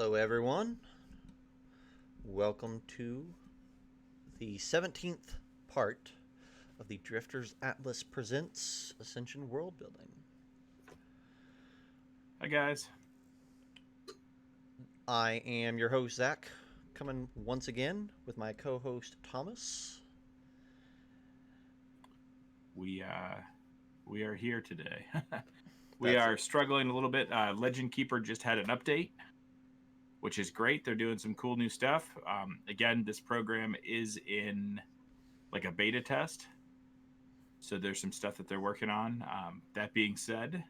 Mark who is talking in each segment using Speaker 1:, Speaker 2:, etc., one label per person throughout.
Speaker 1: Hello, everyone. Welcome to the 17th part of the Drifters Atlas Presents Ascension World Building.
Speaker 2: Hi, guys.
Speaker 1: I am your host, Zach, coming once again with my co host, Thomas.
Speaker 2: We are here today. We
Speaker 1: That's
Speaker 2: are
Speaker 1: it.
Speaker 2: struggling a little bit. Legend Keeper just had an update, which is great. They're doing some cool new stuff. Again, this program is in like a beta test, so there's some stuff that they're working on. That being said,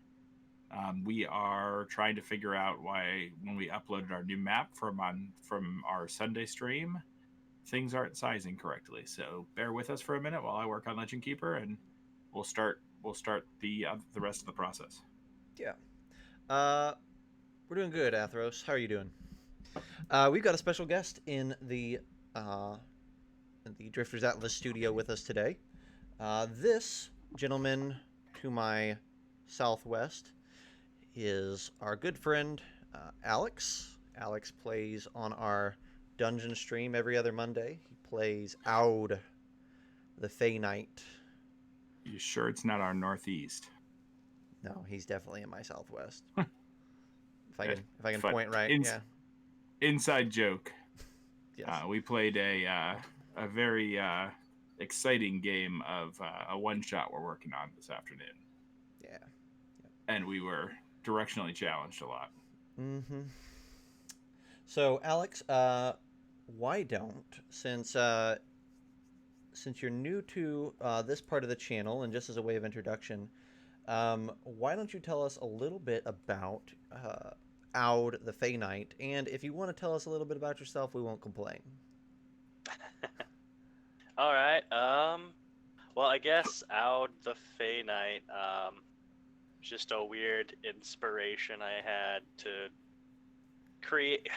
Speaker 2: we are trying to figure out why when we uploaded our new map from our Sunday stream, things aren't sizing correctly. So bear with us for a minute while I work on Legend Keeper, and we'll start the rest of the process.
Speaker 1: Yeah. We're doing good, Athros. How are you doing? We've got a special guest uh, in the Drifters Atlas studio with us today. This gentleman to my southwest is our good friend Alex. Alex plays on our dungeon stream every other Monday. He plays Aud, the Fey Knight.
Speaker 2: You sure it's not our northeast?
Speaker 1: No, he's definitely in my southwest.
Speaker 2: Eh,
Speaker 1: If I can
Speaker 2: Fun.
Speaker 1: point right, yeah,
Speaker 2: Inside joke.
Speaker 1: yes,
Speaker 2: We played a very exciting game of a one shot we're working on this afternoon,
Speaker 1: yeah,
Speaker 2: and we were directionally challenged a lot.
Speaker 1: mm-hmm. So Alex, why don't since you're new to this part of the channel, and just as a way of introduction, why don't you tell us a little bit about Aud the Fey Knight, and if you want to tell us a little bit about yourself, we won't complain.
Speaker 3: All right. Well, I guess Aud the Fey Knight, just a weird inspiration I had to create,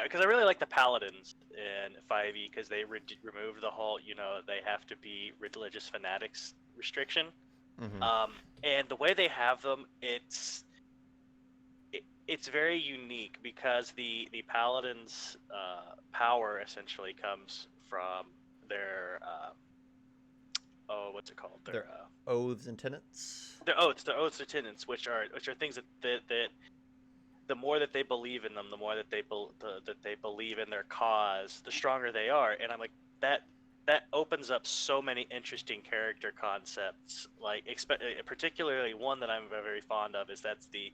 Speaker 3: because I really like the Paladins in 5e because they removed the whole, they have to be religious fanatics restriction.
Speaker 1: Mm-hmm.
Speaker 3: And the way they have them, it's very unique because the Paladins' power essentially comes from their what's it called?
Speaker 1: Their oaths and tenets.
Speaker 3: Their oaths or tenets, which are things that the more that they believe in them, the more that they believe in their cause, the stronger they are. And I'm like, that opens up so many interesting character concepts. Like particularly one that I'm very fond of is that's the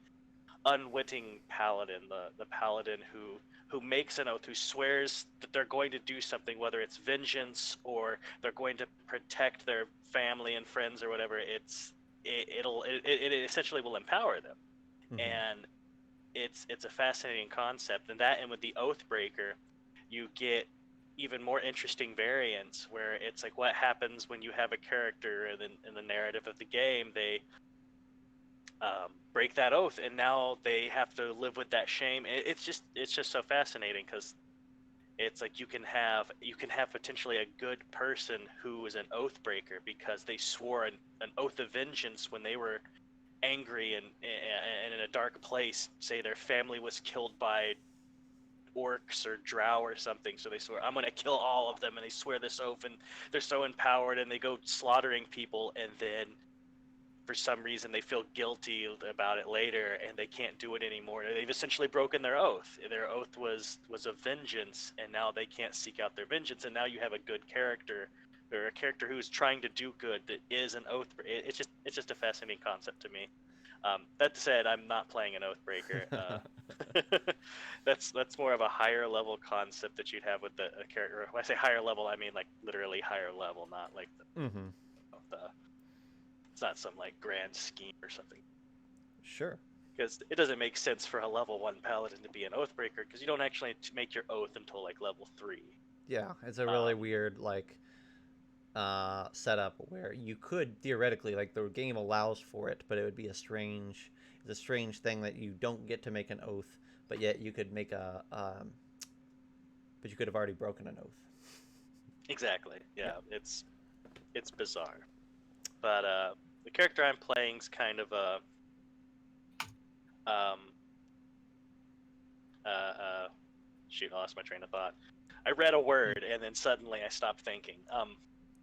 Speaker 3: unwitting paladin, the paladin who makes an oath, who swears that they're going to do something, whether it's vengeance or they're going to protect their family and friends or whatever. It essentially will empower them,
Speaker 1: Mm-hmm.
Speaker 3: and it's a fascinating concept. And with the Oathbreaker, you get even more interesting variants where it's like what happens when you have a character in the narrative of the game, they break that oath, and now they have to live with that shame. It's just so fascinating because it's like you can have potentially a good person who is an oath breaker because they swore an oath of vengeance when they were angry and in a dark place. Say their family was killed by orcs or drow or something, so they swear, I'm going to kill all of them, and they swear this oath, and they're so empowered, and they go slaughtering people, and then for some reason they feel guilty about it later and they can't do it anymore. They've essentially broken their oath. Their oath was of vengeance, and now they can't seek out their vengeance, and now you have a good character, or a character who's trying to do good that is an oath. It's just a fascinating concept to me. That said, I'm not playing an Oathbreaker. That's more of a higher level concept that you'd have with a character. When I say higher level, I mean like literally higher level, not like
Speaker 1: Mm-hmm.
Speaker 3: the it's not some like grand scheme or something.
Speaker 1: Sure.
Speaker 3: Because it doesn't make sense for a level 1 paladin to be an Oathbreaker because you don't actually make your oath until like level 3.
Speaker 1: Yeah, it's a really weird setup where you could theoretically, like, the game allows for it, but it would be a strange thing that you don't get to make an oath, but yet you could make but you could have already broken an oath.
Speaker 3: Exactly. Yeah, it's bizarre. But the character I'm playing is kind of um shoot, I lost my train of thought. I read a word and then suddenly I stopped thinking.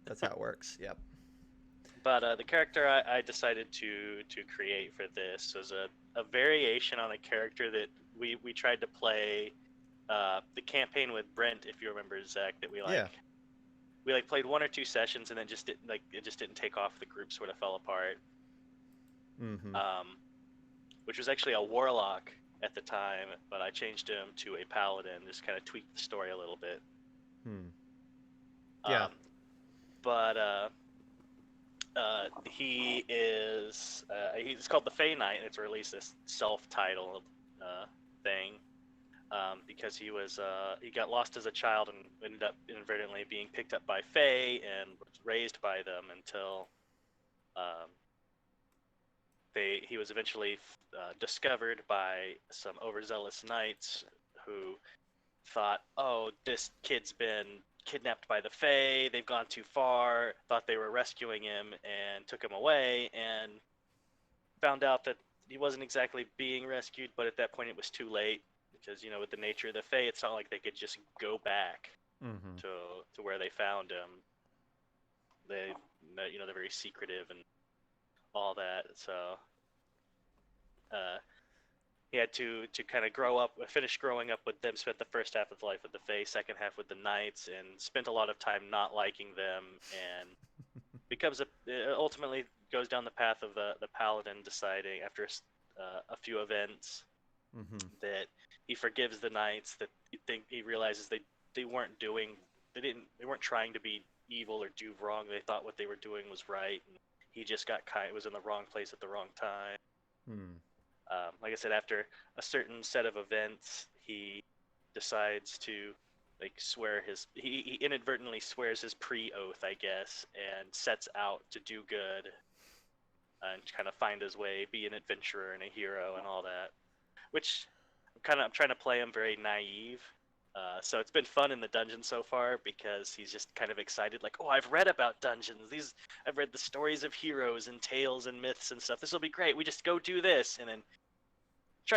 Speaker 1: That's how it works. Yep.
Speaker 3: But the character I decided to create for this was a variation on a character that we tried to play the campaign with Brent, if you remember, Zach, that
Speaker 1: Yeah.
Speaker 3: we played 1 or 2 sessions and then just didn't it just didn't take off. The group sort of fell apart.
Speaker 1: Mm-hmm.
Speaker 3: Which was actually a warlock at the time, but I changed him to a paladin, just kind of tweaked the story a little bit.
Speaker 1: Yeah.
Speaker 3: But he is he's called the Fey Knight, and it's released this self-titled thing because he got lost as a child and ended up inadvertently being picked up by Fey and was raised by them until he was eventually discovered by some overzealous knights who thought, oh, this kid's been kidnapped by the Fae, they've gone too far, thought they were rescuing him and took him away, and found out that he wasn't exactly being rescued, but at that point it was too late, because, you know, with the nature of the Fae, it's not like they could just go back to where they found him. They, you know, they're very secretive and all that, so he had to kind of finish growing up with them, spent the first half of his life with the Fae, second half with the Knights, and spent a lot of time not liking them, and ultimately goes down the path of the Paladin, deciding after a few events that he forgives the Knights, that he realizes they weren't trying to be evil or do wrong. They thought what they were doing was right, and he just was in the wrong place at the wrong time. Like I said, after a certain set of events, he decides to he inadvertently swears his pre-oath, I guess, and sets out to do good and kind of find his way, be an adventurer and a hero and all that. Which I'm trying to play him very naive. So it's been fun in the dungeon so far because he's just kind of excited, like, oh, I've read about dungeons. I've read the stories of heroes and tales and myths and stuff. This will be great. We just go do this, and then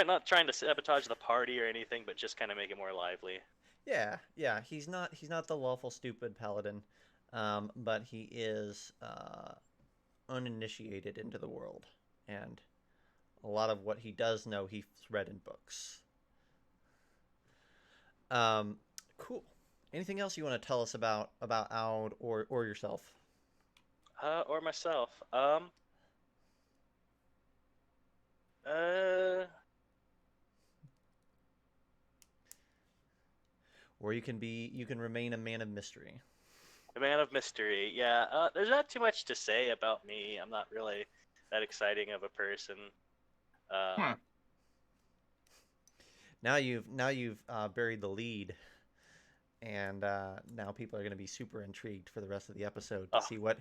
Speaker 3: not trying to sabotage the party or anything, but just kind of make it more lively.
Speaker 1: Yeah. He's not the lawful stupid paladin, but he is uninitiated into the world, and a lot of what he does know he's read in books. Cool. Anything else you want to tell us about Aud or yourself?
Speaker 3: Or myself.
Speaker 1: Or you can remain a man of mystery.
Speaker 3: A man of mystery. Yeah. There's not too much to say about me. I'm not really that exciting of a person.
Speaker 1: Now you've buried the lead, and now people are going to be super intrigued for the rest of the episode to see what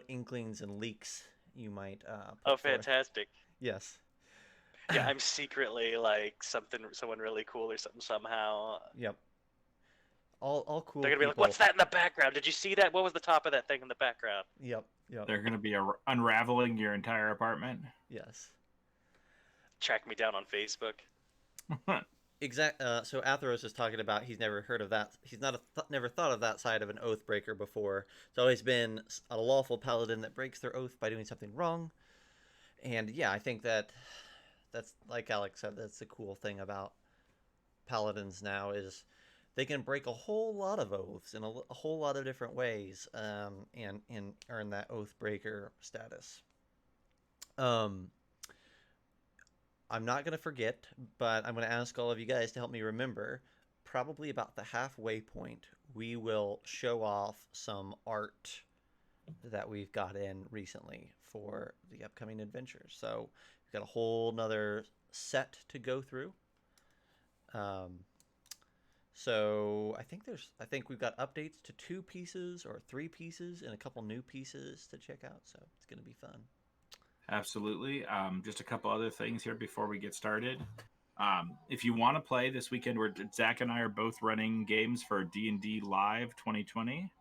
Speaker 1: inklings and leaks you might.
Speaker 3: Oh, fantastic!
Speaker 1: Yes.
Speaker 3: Yeah, I'm secretly like someone really cool or something somehow.
Speaker 1: Yep. All cool.
Speaker 3: They're gonna be like, "What's that in the background? Did you see that? What was the top of that thing in the background?"
Speaker 1: Yep.
Speaker 2: They're gonna be unraveling your entire apartment.
Speaker 1: Yes.
Speaker 3: Track me down on Facebook.
Speaker 1: So Atheros is talking about he's never heard of that. He's never thought of that side of an oath breaker before. It's always been a lawful paladin that breaks their oath by doing something wrong. And yeah, I think that's like Alex said. That's the cool thing about paladins now is they can break a whole lot of oaths in a whole lot of different ways, and earn that oath breaker status. I'm not going to forget, but I'm going to ask all of you guys to help me remember. Probably about the halfway point, we will show off some art that we've got in recently for the upcoming adventures. So we've got a whole nother set to go through. So I think we've got updates to 2 pieces or 3 pieces and a couple new pieces to check out. So it's going to be fun.
Speaker 2: Absolutely. Just a couple other things here before we get started. If you want to play this weekend, Zach and I are both running games for D&D Live 2020.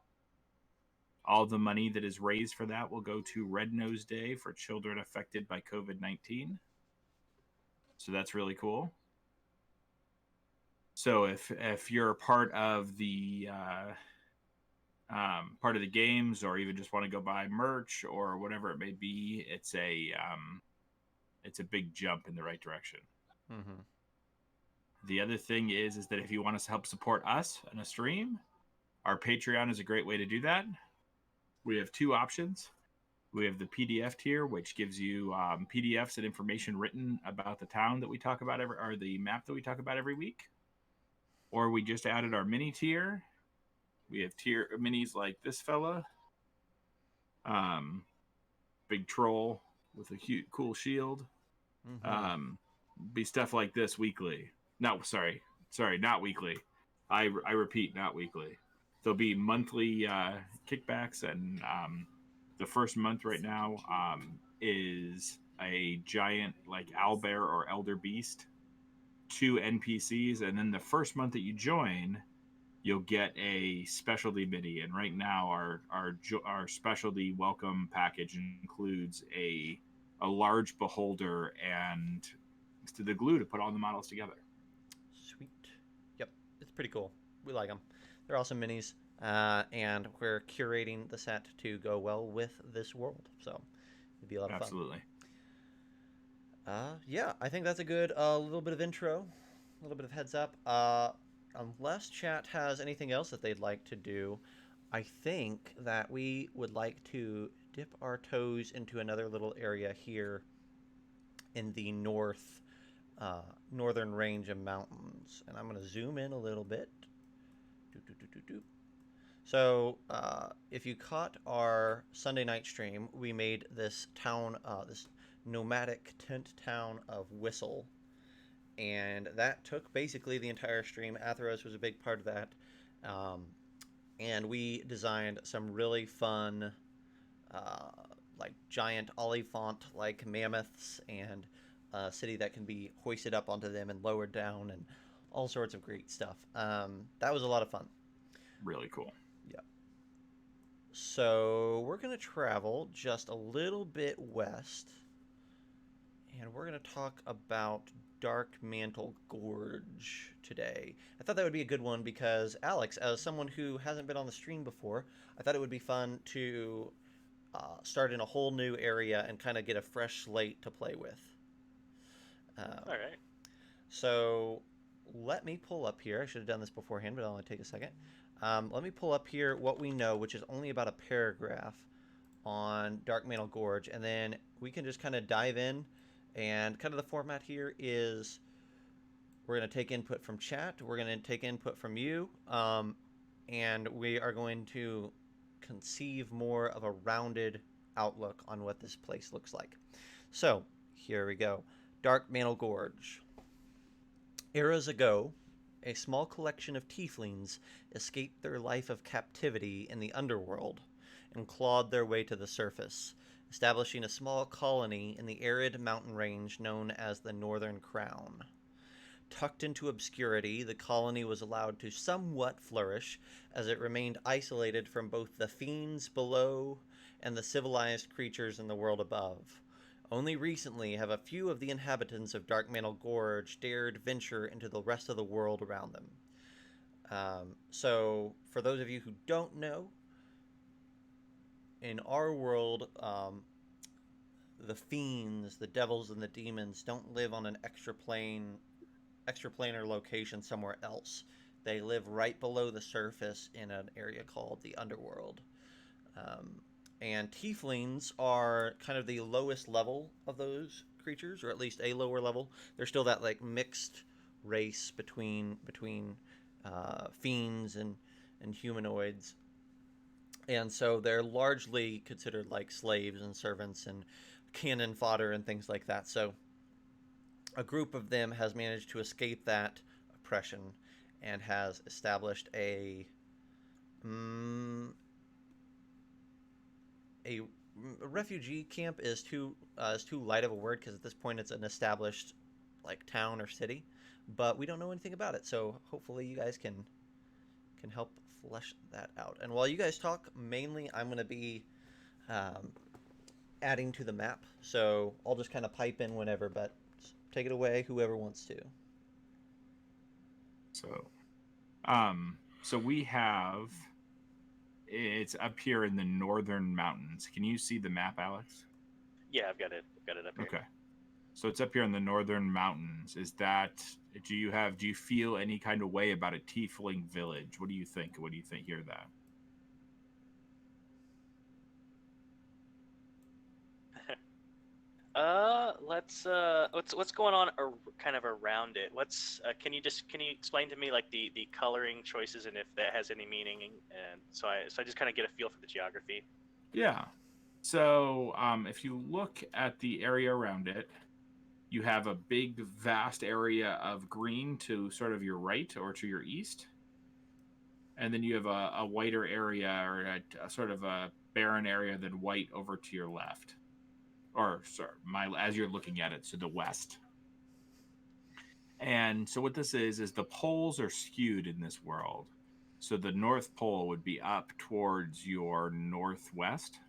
Speaker 2: All the money that is raised for that will go to Red Nose Day for children affected by COVID-19. So that's really cool. So if you're part of the games, or even just want to go buy merch or whatever it may be, it's a big jump in the right direction.
Speaker 1: Mm-hmm.
Speaker 2: The other thing is that if you want to help support us in a stream, our Patreon is a great way to do that. We have two options. We have the PDF tier, which gives you PDFs and information written about the town that we talk about or the map that we talk about every week. Or we just added our mini tier. We have tier minis like this fella, big troll with a cool shield.
Speaker 1: Mm-hmm.
Speaker 2: Be stuff like this weekly. No, sorry, not weekly. I repeat, not weekly. There'll be monthly kickbacks, and the first month right now is a giant like owlbear or elder beast, 2 NPCs, and then the first month that you join, you'll get a specialty mini. And right now, our specialty welcome package includes a large beholder and the glue to put all the models together.
Speaker 1: Sweet. Yep, it's pretty cool. We like them. They're awesome minis, and we're curating the set to go well with this world. So it'd be a lot of fun.
Speaker 2: Absolutely.
Speaker 1: Yeah, I think that's a good little bit of intro, a little bit of heads up. Unless chat has anything else that they'd like to do, I think that we would like to dip our toes into another little area here in the northern range of mountains. And I'm going to zoom in a little bit. So, if you caught our Sunday night stream, we made this town, this nomadic tent town of Whistle. And that took basically the entire stream. Atheros was a big part of that. And we designed some really fun, like giant Oliphant-like mammoths, and a city that can be hoisted up onto them and lowered down, and all sorts of great stuff. That was a lot of fun.
Speaker 2: Really cool.
Speaker 1: Yeah. So we're going to travel just a little bit west, and we're going to talk about Darkmantle Gorge today. I thought that would be a good one because, Alex, as someone who hasn't been on the stream before, I thought it would be fun to start in a whole new area and kind of get a fresh slate to play with.
Speaker 3: All right.
Speaker 1: So let me pull up here. I should have done this beforehand, but it'll only take a second. Let me pull up here what we know, which is only about a paragraph on Darkmantle Gorge, and then we can just kind of dive in. And kind of the format here is we're going to take input from chat, we're going to take input from you, and we are going to conceive more of a rounded outlook on what this place looks like. So, here we go. Darkmantle Gorge. Eras ago, a small collection of tieflings escaped their life of captivity in the underworld and clawed their way to the surface, establishing a small colony in the arid mountain range known as the Northern Crown. Tucked into obscurity, the colony was allowed to somewhat flourish, as it remained isolated from both the fiends below and the civilized creatures in the world above. Only recently have a few of the inhabitants of Darkmantle Gorge dared venture into the rest of the world around them. So, for those of you who don't know, in our world, the fiends, the devils, and the demons don't live on an extraplanar location somewhere else. They live right below the surface in an area called the underworld. And tieflings are kind of the lowest level of those creatures, or at least a lower level. They're still that like mixed race between fiends and humanoids. And so they're largely considered like slaves and servants and cannon fodder and things like that. So a group of them has managed to escape that oppression and has established a refugee camp is too light of a word, because at this point it's an established like town or city, but we don't know anything about it. So hopefully you guys can help flesh that out. And while you guys talk, mainly I'm going to be adding to the map, so I'll just kind of pipe in whenever, but take it away, whoever wants to.
Speaker 2: So we have it's up here in the northern mountains. Can you see the map, Alex?
Speaker 3: Yeah, I've got it. I've got it up here.
Speaker 2: Okay. So it's up here in the northern mountains. Do you feel any kind of way about a tiefling village? What do you think? What do you think hear that?
Speaker 3: What's going on kind of around it? Can you explain to me like the coloring choices and if that has any meaning? And so I just kind of get a feel for the geography.
Speaker 2: Yeah. So if you look at the area around it, you have a big, vast area of green to sort of your right or to your east. And then you have a whiter area or a sort of a barren area than white over to your left. Or, sorry, as you're looking at it, to the west. And so what this is the poles are skewed in this world. So the North Pole would be up towards your northwest.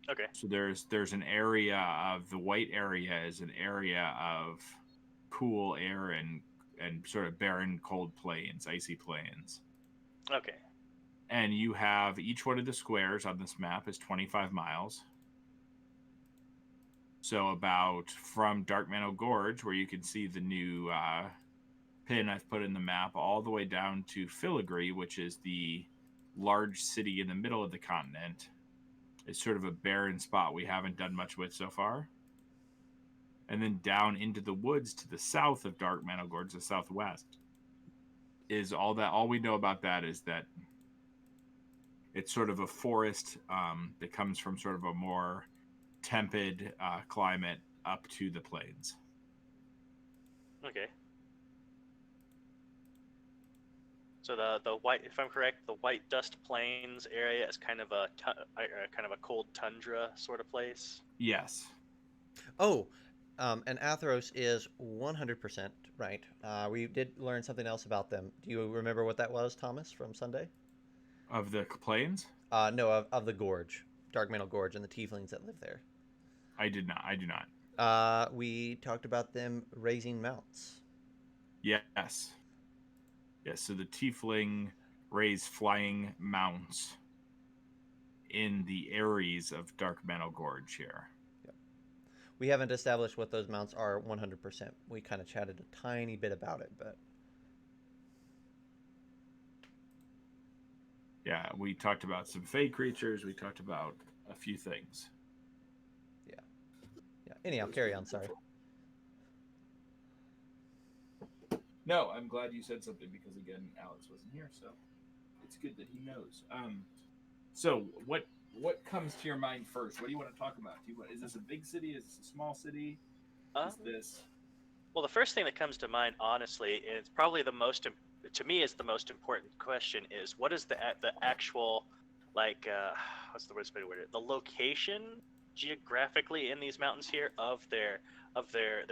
Speaker 3: Okay.
Speaker 2: So there's an area of the white area is an area of cool air and sort of barren cold plains, icy plains.
Speaker 3: Okay.
Speaker 2: And you have each one of the squares on this map is 25 miles. So about from Darkmantle Gorge, where you can see the new pin I've put in the map, all the way down to Filigree, which is the large city in the middle of the continent. It's sort of a barren spot we haven't done much with so far. And then down into the woods to the south of Darkmantle Gorge, the southwest, is all we know about that is that it's sort of a forest that comes from sort of a more temperate climate up to the plains.
Speaker 3: Okay. So the white, if I'm correct, the White Dust Plains area is kind of a cold tundra sort of place.
Speaker 2: Yes.
Speaker 1: Oh, and Athros is 100% right. We did learn something else about them. Do you remember what that was, Thomas, from Sunday?
Speaker 2: Of the plains?
Speaker 1: No, of the gorge, Darkmantle Gorge, and the tieflings that live there.
Speaker 2: I do not.
Speaker 1: We talked about them raising mounts.
Speaker 2: Yes. Yes, so the tiefling raise flying mounts in the areas of Darkmantle Gorge here.
Speaker 1: Yep. We haven't established what those mounts are 100%. We kind of chatted a tiny bit about it, but...
Speaker 2: Yeah, we talked about some fey creatures. We talked about a few things.
Speaker 1: Yeah. Anyhow, carry on. Sorry.
Speaker 2: No, I'm glad you said something because again, Alex wasn't here, so it's good that he knows. So what comes to your mind first? What do you want to talk about? Is this a big city? Is this a small city? Is this?
Speaker 3: Well, the first thing that comes to mind, honestly, is probably the most important question: is what is the actual what's the worst way to word it? The location geographically in these mountains here of their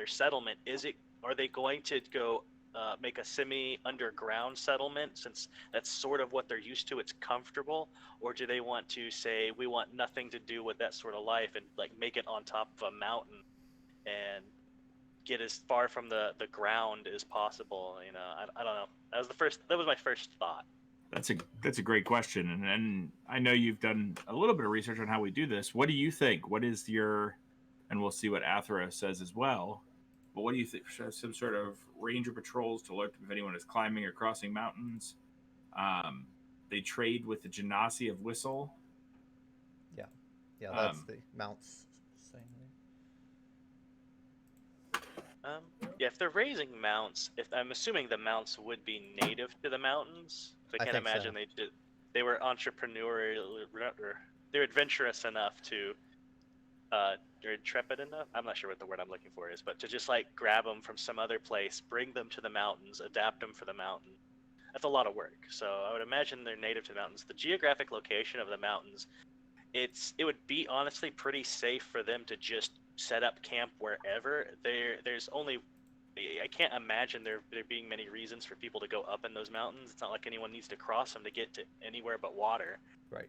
Speaker 3: settlement. Are they going to go make a semi-underground settlement since that's sort of what they're used to? It's comfortable, or do they want to say we want nothing to do with that sort of life and like make it on top of a mountain and get as far from the ground as possible? I don't know. That was my first thought.
Speaker 2: That's a great question, and I know you've done a little bit of research on how we do this. What do you think? What is your, and we'll see what Athros says as well. But what do you think? Some sort of ranger patrols to alert them if anyone is climbing or crossing mountains. They trade with the Genasi of Whistle.
Speaker 1: Yeah, that's the mounts saying
Speaker 3: there. Yeah, if they're raising mounts, I'm assuming the mounts would be native to the mountains. I can't imagine so. They were entrepreneurial, or they're adventurous enough to. They're intrepid enough. I'm not sure what the word I'm looking for is, but to just like grab them from some other place, bring them to the mountains, adapt them for the mountain. That's a lot of work. So I would imagine they're native to the mountains. The geographic location of the mountains, it would be honestly pretty safe for them to just set up camp wherever. There's only, I can't imagine there being many reasons for people to go up in those mountains. It's not like anyone needs to cross them to get to anywhere but water.
Speaker 1: Right.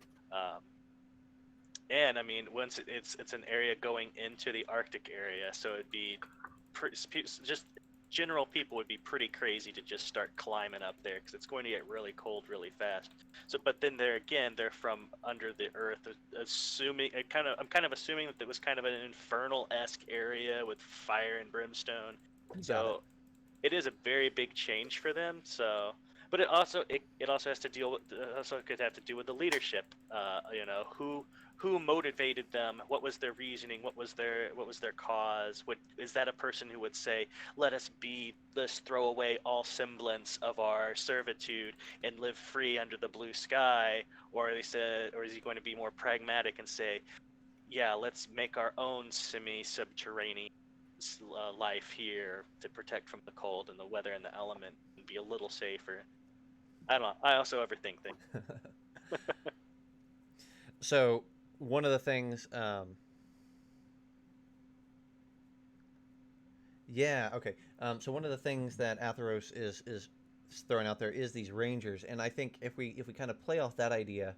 Speaker 3: And I mean, once it's an area going into the Arctic area, so it'd be just general people would be pretty crazy to just start climbing up there because it's going to get really cold really fast. So, but then there again, they're from under the earth, assuming I'm kind of assuming that it was kind of an infernal-esque area with fire and brimstone.
Speaker 1: You got it.
Speaker 3: So it is a very big change for them. So, but it also has to deal with also could have to do with the leadership. Who motivated them? What was their reasoning? What was their cause? Is that a person who would say, let's throw away all semblance of our servitude and live free under the blue sky? Or or is he going to be more pragmatic and say, yeah, let's make our own semi-subterranean life here to protect from the cold and the weather and the element and be a little safer. I don't know. I also overthink things.
Speaker 1: So one of the things, yeah, okay. So one of the things that Atheros is throwing out there is these rangers, and I think if we kind of play off that idea,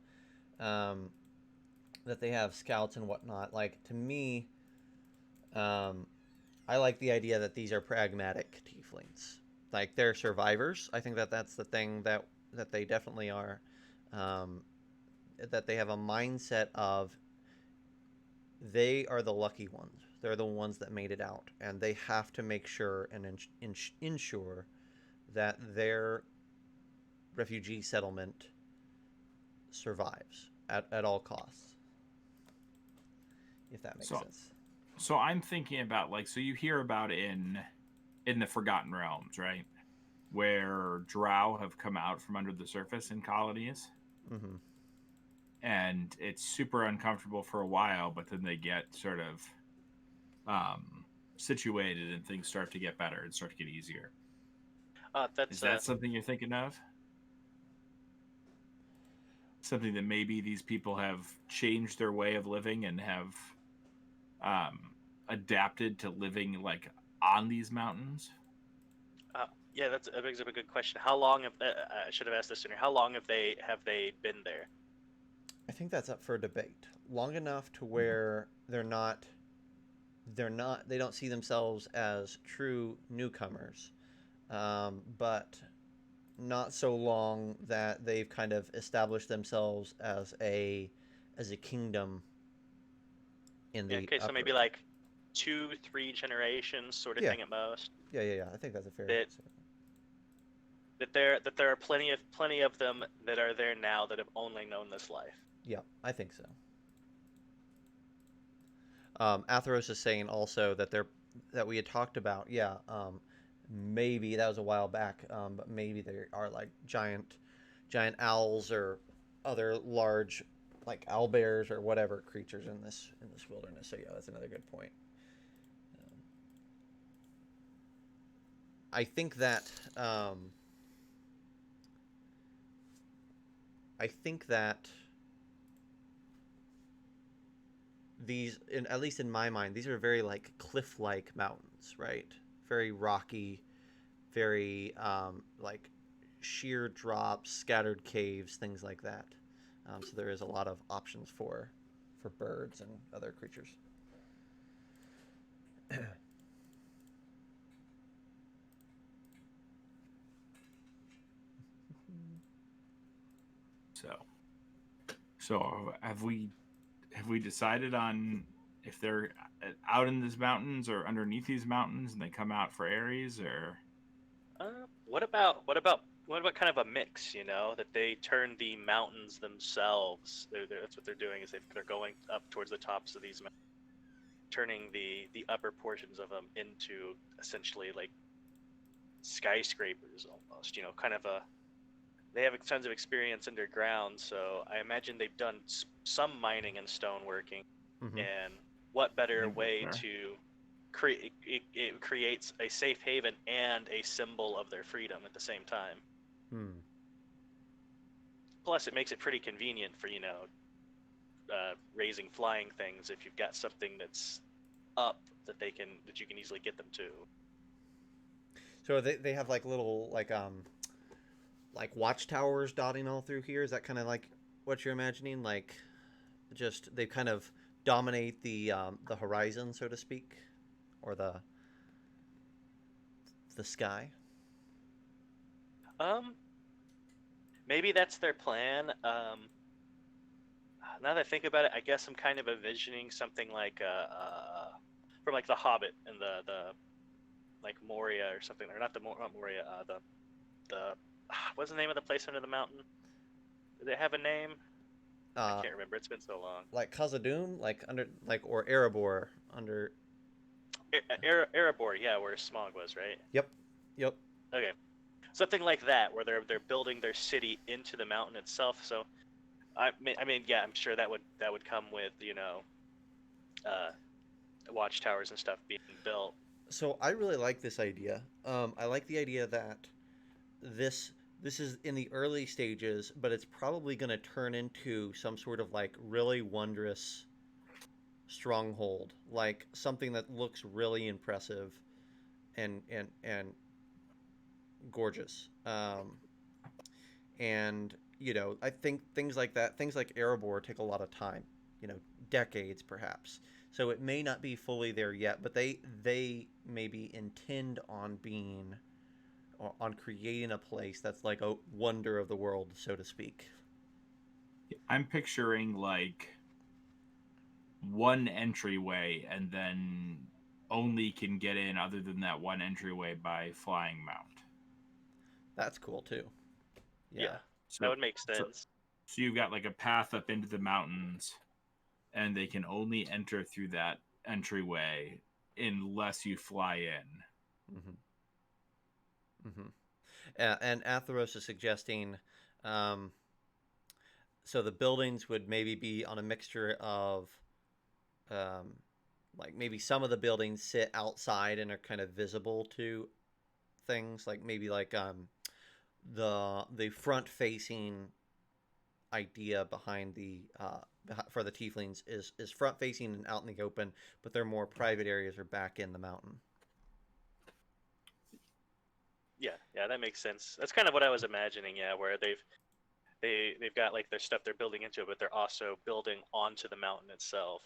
Speaker 1: that they have scouts and whatnot, like to me, I like the idea that these are pragmatic tieflings. Like they're survivors. I think that that's the thing that they definitely are. That they have a mindset of they are the lucky ones. They're the ones that made it out, and they have to make sure and ensure that their refugee settlement survives at all costs. If that makes sense.
Speaker 2: So I'm thinking about so you hear about in the Forgotten Realms, right? Where drow have come out from under the surface in colonies.
Speaker 1: Mm-hmm.
Speaker 2: And it's super uncomfortable for a while, but then they get sort of situated and things start to get better and start to get easier. Is that something you're thinking of? Something that maybe these people have changed their way of living and have adapted to living on these mountains?
Speaker 3: Yeah, that brings up a good question. How long have I should have asked this sooner? How long have they been there?
Speaker 1: I think that's up for debate. Long enough to where they don't see themselves as true newcomers, but not so long that they've kind of established themselves as a kingdom in the
Speaker 3: okay, so maybe 2-3 generations sort of thing at most.
Speaker 1: Yeah. I think that's a fair
Speaker 3: answer. That there are plenty of them that are there now that have only known this life.
Speaker 1: Yeah, I think so. Atheros is saying also that we had talked about, maybe that was a while back, but maybe there are giant owls or other large owlbears or whatever creatures in this wilderness. So yeah, that's another good point. I think that these, at least in my mind, these are very cliff-like mountains, right? Very rocky, very sheer drops, scattered caves, things like that. So there is a lot of options for birds and other creatures.
Speaker 2: So have we decided on if they're out in these mountains or underneath these mountains and they come out for Ares, or
Speaker 3: what about kind of a mix, that they turn the mountains themselves. That's what they're doing, is they're going up towards the tops of these mountains, turning the upper portions of them into essentially skyscrapers almost, they have tons of experience underground, so I imagine they've done some mining and stoneworking.
Speaker 1: Mm-hmm.
Speaker 3: And what better way to create it creates a safe haven and a symbol of their freedom at the same time. Plus, it makes it pretty convenient for raising flying things if you've got something that's up that you can easily get them to.
Speaker 1: So they have little watchtowers dotting all through here. Is that kind of what you're imagining? Just they kind of dominate the horizon, so to speak, or the sky?
Speaker 3: Um, maybe that's their plan. Now that I think about it, I guess I'm kind of envisioning something like from like The Hobbit and the like Moria or something, or not Moria, the what's the name of the place under the mountain? Do they have a name? I
Speaker 1: Uh,
Speaker 3: can't remember. It's been so long.
Speaker 1: like Khazad-dûm, like under like or Erebor under.
Speaker 3: Erebor, yeah, where Smog was, right?
Speaker 1: Yep, yep.
Speaker 3: Okay, something like that, where they're building their city into the mountain itself. So I mean, yeah, I'm sure that would come with uh, watchtowers and stuff being built.
Speaker 1: So I really like this idea. I like the idea that this this is in the early stages, but it's probably going to turn into some sort of like really wondrous stronghold, like something that looks really impressive and gorgeous. And I think things like that, things like Erebor, take a lot of time. Decades perhaps. So it may not be fully there yet, but they maybe intend on being on creating a place that's like a wonder of the world, so to speak.
Speaker 2: I'm picturing like one entryway and then only can get in other than that one entryway by flying mount.
Speaker 1: That's cool too.
Speaker 3: Yeah,
Speaker 2: So,
Speaker 3: that would make
Speaker 2: so,
Speaker 3: sense.
Speaker 2: so you've got like a path up into the mountains, and they can only enter through that entryway unless you fly in.
Speaker 1: Mm-hmm. And Atheros is suggesting, um, so the buildings would maybe be on a mixture of, um, like maybe some of the buildings sit outside and are kind of visible to things, like maybe like the front facing idea behind for the tieflings is front facing and out in the open, but their more private areas are back in the mountain.
Speaker 3: Yeah, that makes sense. That's kind of what I was imagining. Yeah, where they've got like their stuff they're building into it, but they're also building onto the mountain itself.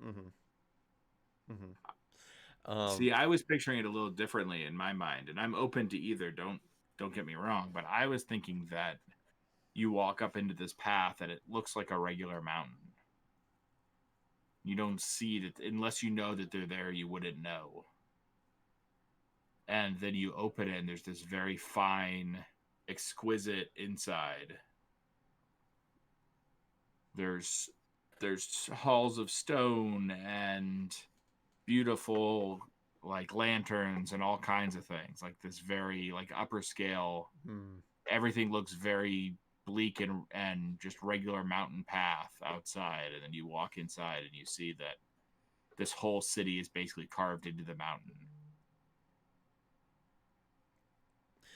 Speaker 1: Mm-hmm. Mm-hmm.
Speaker 2: See, I was picturing it a little differently in my mind, and I'm open to either. Don't get me wrong, but I was thinking that you walk up into this path and it looks like a regular mountain. You don't see it unless you know that they're there. You wouldn't know. And then you open it and there's this very fine, exquisite inside. There's halls of stone and beautiful like lanterns and all kinds of things, like this very like upper scale. Everything looks very bleak and just regular mountain path outside, and then you walk inside and you see that this whole city is basically carved into the mountain.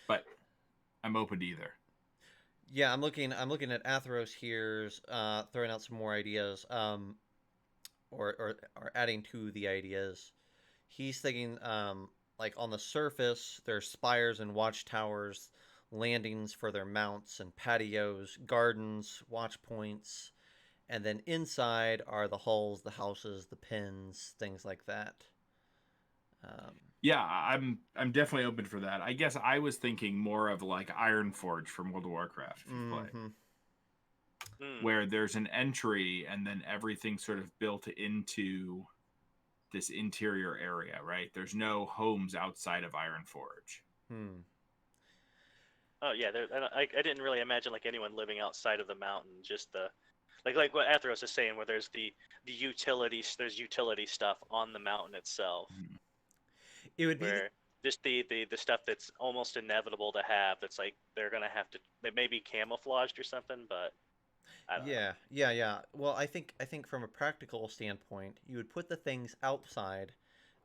Speaker 2: But I'm open to either.
Speaker 1: Yeah, I'm looking at Atheros here's throwing out some more ideas, or adding to the ideas. He's thinking, like on the surface, there's spires and watchtowers, landings for their mounts and patios, gardens, watch points, and then inside are the hulls, the houses, the pens, things like that.
Speaker 2: Yeah, I'm definitely open for that. I guess I was thinking more of like Ironforge from World of Warcraft, if you play, where there's an entry and then everything sort of built into this interior area, right? There's no homes outside of Ironforge.
Speaker 3: Oh yeah, I didn't really imagine like anyone living outside of the mountain. Just the like what Atheros is saying, where there's the utilities, there's utility stuff on the mountain itself.
Speaker 1: It would be
Speaker 3: where just the stuff that's almost inevitable to have. That's like they're gonna have to. They may be camouflaged or something, but I don't know.
Speaker 1: Yeah. Well, I think from a practical standpoint, you would put the things outside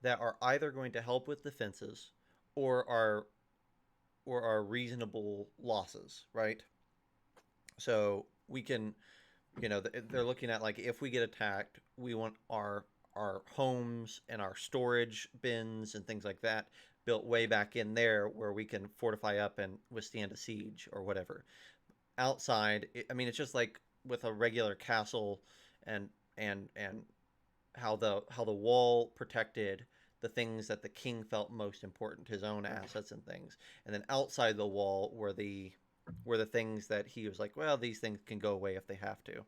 Speaker 1: that are either going to help with defenses or are reasonable losses, right? So we can, they're looking at like if we get attacked, we want our homes and our storage bins and things like that built way back in there where we can fortify up and withstand a siege or whatever. Outside, I mean, it's just like with a regular castle and how the wall protected the things that the king felt most important, his own assets and things, and then outside the wall were the things that he was like, well, these things can go away if they have to.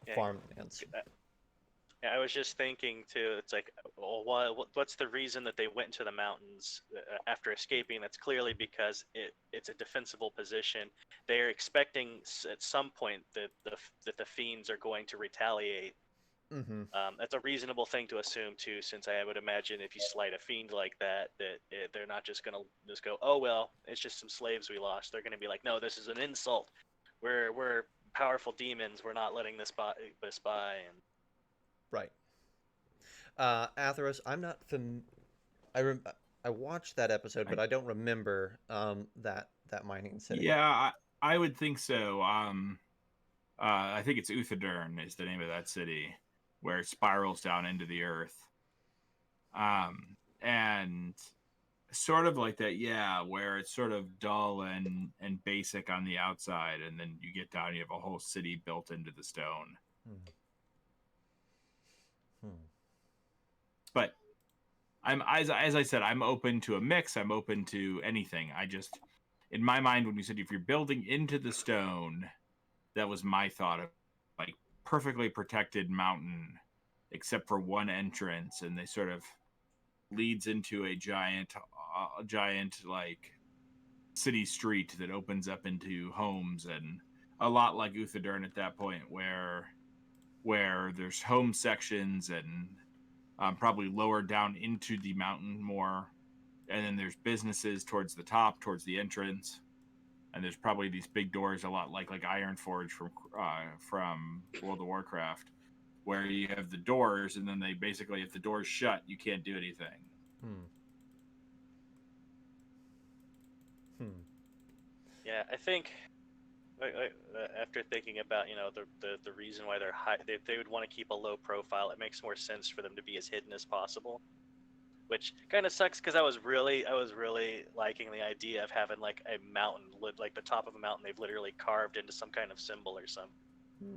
Speaker 3: Yeah,
Speaker 1: Farmlands.
Speaker 3: I was just thinking too. It's like, well, what's the reason that they went into the mountains after escaping? That's clearly because it's a defensible position. They're expecting at some point that the fiends are going to retaliate.
Speaker 1: Mm-hmm.
Speaker 3: That's a reasonable thing to assume too, since I would imagine if you slight a fiend like that, they're not just gonna just go, oh well, it's just some slaves we lost. They're gonna be like, no, this is an insult. We're powerful demons. We're not letting this by. And
Speaker 1: Right. Atheros, I'm not I I watched that episode, but I don't remember that mining city.
Speaker 2: Yeah, I would think so. I think it's Uthadurn is the name of that city, where it spirals down into the earth. And sort of like that, yeah, where it's sort of dull and basic on the outside, and then you get down, you have a whole city built into the stone. But I'm as I said, I'm open to a mix. I'm open to anything. I just, in my mind, when you said if you're building into the stone, that was my thought of like perfectly protected mountain, except for one entrance, and they sort of leads into a giant like city street that opens up into homes, and a lot like Uthadurn at that point, where there's home sections and probably lower down into the mountain more, and then there's businesses towards the top, towards the entrance, and there's probably these big doors, a lot like Ironforge from World of Warcraft, where you have the doors, and then they basically, if the door's shut, you can't do anything.
Speaker 3: yeah, I think after thinking about the reason why they're high, they would want to keep a low profile. It makes more sense for them to be as hidden as possible, which kind of sucks because I was really liking the idea of having like a mountain, like the top of a mountain they've literally carved into some kind of symbol or something.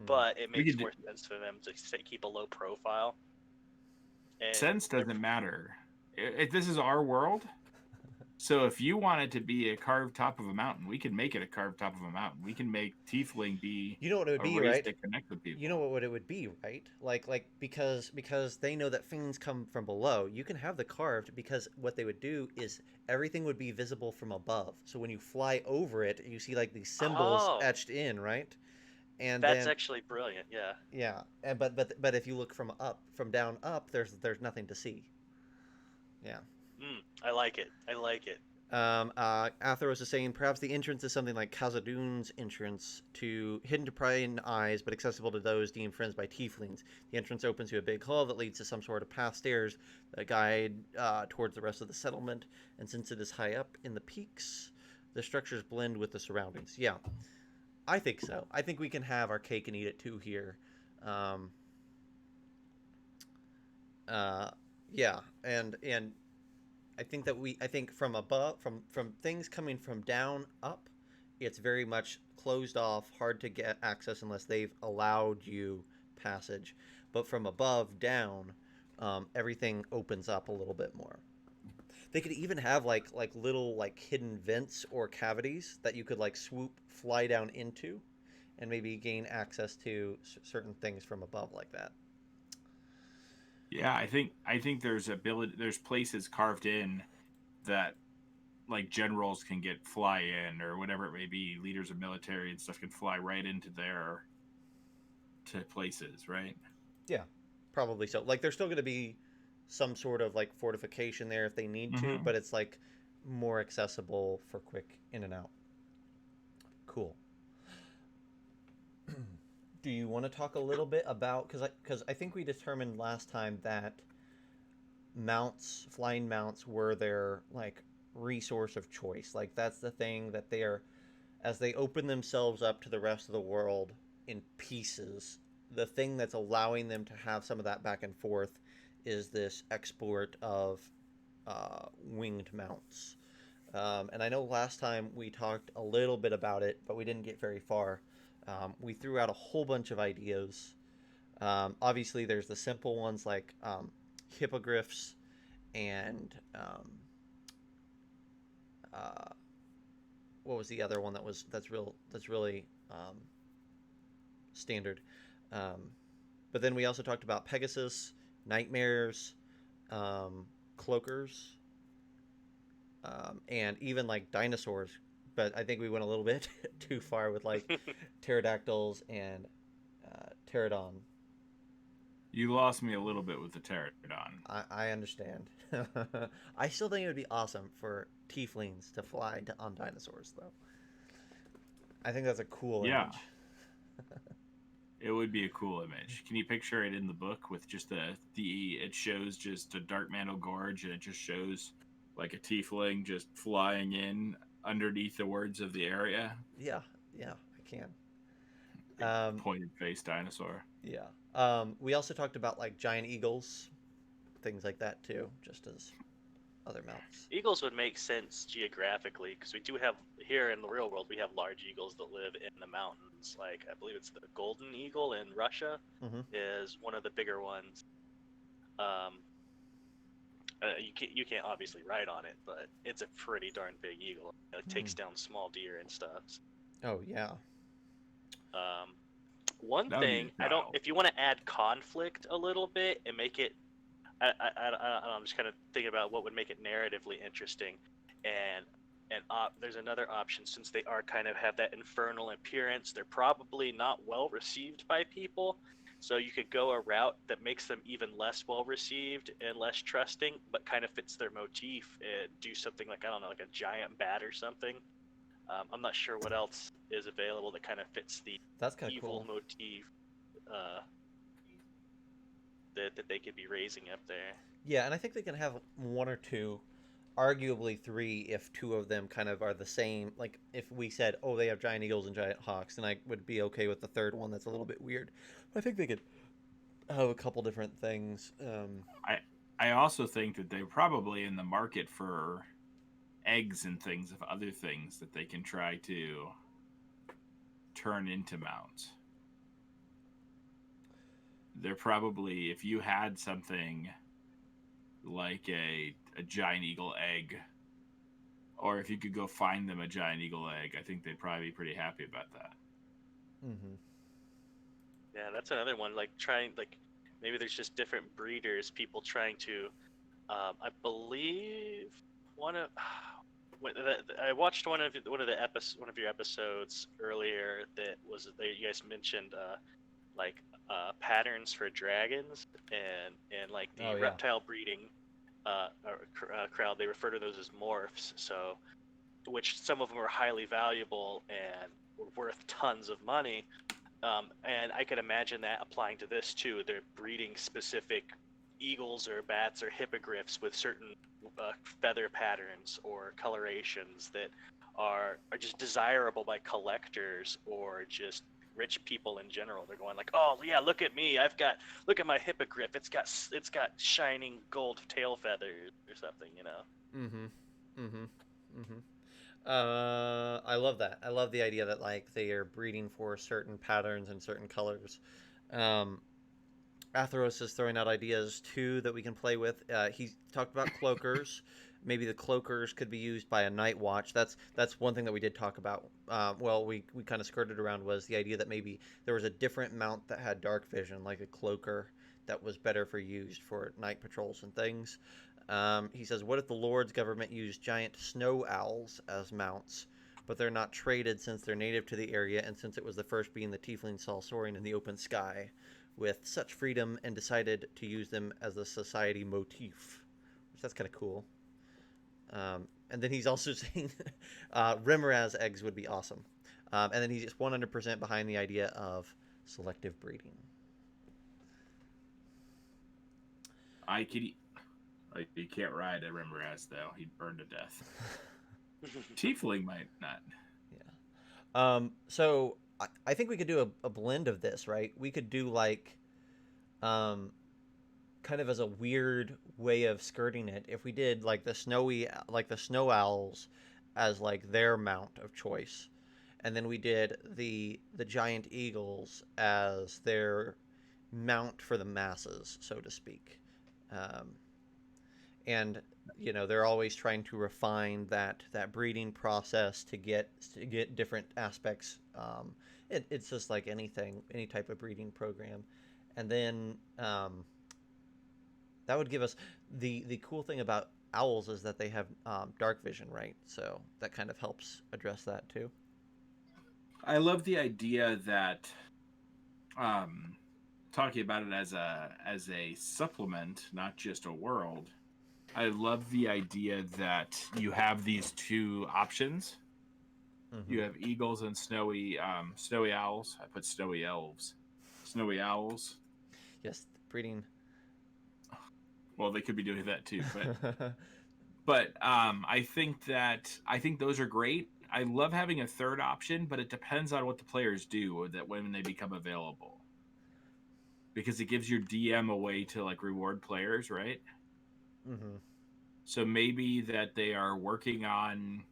Speaker 3: But it makes more sense for them to keep a low profile. And
Speaker 2: sense doesn't matter. If this is our world, so if you want it to be a carved top of a mountain, we can make it a carved top of a mountain. We can make Tiefling be.
Speaker 1: You know what it would
Speaker 2: a
Speaker 1: be,
Speaker 2: race
Speaker 1: right?
Speaker 2: to connect with people.
Speaker 1: You know what it would be, right? Like because they know that fiends come from below. You can have the carved because what they would do is everything would be visible from above. So when you fly over it, you see like these symbols etched in, right? And
Speaker 3: that's
Speaker 1: then,
Speaker 3: actually brilliant. Yeah.
Speaker 1: Yeah, and but if you look from down up, there's nothing to see. Yeah.
Speaker 3: I like it. I like it.
Speaker 1: Atheros is saying perhaps the entrance is something like Khazad-dûm's entrance, hidden to prying eyes but accessible to those deemed friends by tieflings. The entrance opens to a big hall that leads to some sort of path stairs that guide towards the rest of the settlement, and since it is high up in the peaks, the structures blend with the surroundings. Yeah, I think so. I think we can have our cake and eat it too here. Yeah, and I think from above, from things coming from down up, it's very much closed off, hard to get access unless they've allowed you passage. But from above down, everything opens up a little bit more. They could even have like little like hidden vents or cavities that you could like fly down into, and maybe gain access to certain things from above like that.
Speaker 2: Yeah, I think there's places carved in that like generals can fly in, or whatever it may be, leaders of military and stuff can fly right into their to places, right?
Speaker 1: Yeah, probably so. Like there's still going to be some sort of like fortification there if they need to, but it's like more accessible for quick in and out. Cool. Do you want to talk a little bit about, because I think we determined last time that flying mounts were their like resource of choice. Like that's the thing that they are, as they open themselves up to the rest of the world in pieces, the thing that's allowing them to have some of that back and forth is this export of winged mounts. And I know last time we talked a little bit about it, but we didn't get very far. We threw out a whole bunch of ideas. Obviously, there's the simple ones like hippogriffs and uh, what was the other one that's really standard. Um, but then we also talked about Pegasus, nightmares, cloakers, and even like dinosaurs. But I think we went a little bit too far with like pterodactyls and pterodon.
Speaker 2: You lost me a little bit with the pterodon.
Speaker 1: I understand. I still think it would be awesome for tieflings to fly on dinosaurs, though. I think that's a cool
Speaker 2: Yeah.
Speaker 1: image.
Speaker 2: It would be a cool image. Can you picture it in the book with just it shows just a Darkmantle Gorge and it just shows like a tiefling just flying in underneath the words of the area?
Speaker 1: Yeah, I can.
Speaker 2: Pointed face dinosaur.
Speaker 1: Yeah. We also talked about like giant eagles, things like that too, just as other mounts.
Speaker 3: Eagles would make sense geographically because we do have here in the real world we have large eagles that live in the mountains. Like I believe it's the golden eagle in Russia is one of the bigger ones. You can't obviously ride on it, but it's a pretty darn big eagle. It takes down small deer and stuff.
Speaker 1: Oh yeah.
Speaker 3: One thing I don't. If you want to add conflict a little bit and make it, I'm just kind of thinking about what would make it narratively interesting, and there's another option since they are kind of have that infernal appearance. They're probably not well received by people, so you could go a route that makes them even less well received and less trusting, but kind of fits their motif and do something like I don't know, like a giant bat or something. I'm not sure what else is available that kind of fits the
Speaker 1: That's kind of
Speaker 3: evil
Speaker 1: cool
Speaker 3: motif that they could be raising up there.
Speaker 1: Yeah, and I think they can have one or two, arguably three, if two of them kind of are the same. Like if we said, "Oh, they have giant eagles and giant hawks," then I would be okay with the third one. That's a little bit weird. But I think they could have a couple different things.
Speaker 2: I also think that they're probably in the market for eggs and things of other things that they can try to turn into mounts. They're probably, if you had something like a giant eagle egg, or if you could go find them a giant eagle egg, I think they'd probably be pretty happy about that.
Speaker 3: Yeah, that's another one. Like maybe there's just different breeders, people trying to. I believe I watched one of your episodes earlier that you guys mentioned patterns for dragons and like the reptile breeding crowd. They refer to those as morphs. So, which some of them are highly valuable and were worth tons of money. And I could imagine that applying to this too. They're breeding specific eagles or bats or hippogriffs with certain feather patterns or colorations that are just desirable by collectors or just rich people in general. They're going like, oh yeah, look at me, look at my hippogriff, it's got shining gold tail feathers or something, you know.
Speaker 1: I love that. I love the idea that like they are breeding for certain patterns and certain colors. Atheros is throwing out ideas too that we can play with. He talked about cloakers. Maybe the cloakers could be used by a night watch. That's one thing that we did talk about. We kind of skirted around was the idea that maybe there was a different mount that had dark vision, like a cloaker, that was better for used for night patrols and things. He says, what if the Lord's government used giant snow owls as mounts, but they're not traded since they're native to the area and since it was the first being the tiefling saw soaring in the open sky with such freedom and decided to use them as a society motif, which that's kind of cool. And then he's also saying Remoraz eggs would be awesome. And then he's just 100% behind the idea of selective breeding.
Speaker 2: You can't ride a Remoraz though. He'd burn to death. Tiefling might not.
Speaker 1: Yeah. So I think we could do a blend of this, right? We could do like, kind of as a weird way of skirting it. If we did like the snow owls as like their mount of choice, and then we did the giant eagles as their mount for the masses, so to speak. um, and they're always trying to refine that breeding process to get different aspects. It's just like any type of breeding program, and then that would give us the cool thing about owls is that they have dark vision, right? So that kind of helps address that too.
Speaker 2: I love the idea that talking about it as a supplement, not just a world. I love the idea that you have these two options.
Speaker 1: Mm-hmm.
Speaker 2: You have eagles and snowy owls. I put snowy elves, snowy owls.
Speaker 1: Yes, breeding.
Speaker 2: Well, they could be doing that too, but I think those are great. I love having a third option, but it depends on what the players do that when they become available, because it gives your DM a way to like reward players, right?
Speaker 1: Mm-hmm.
Speaker 2: So maybe that they are working on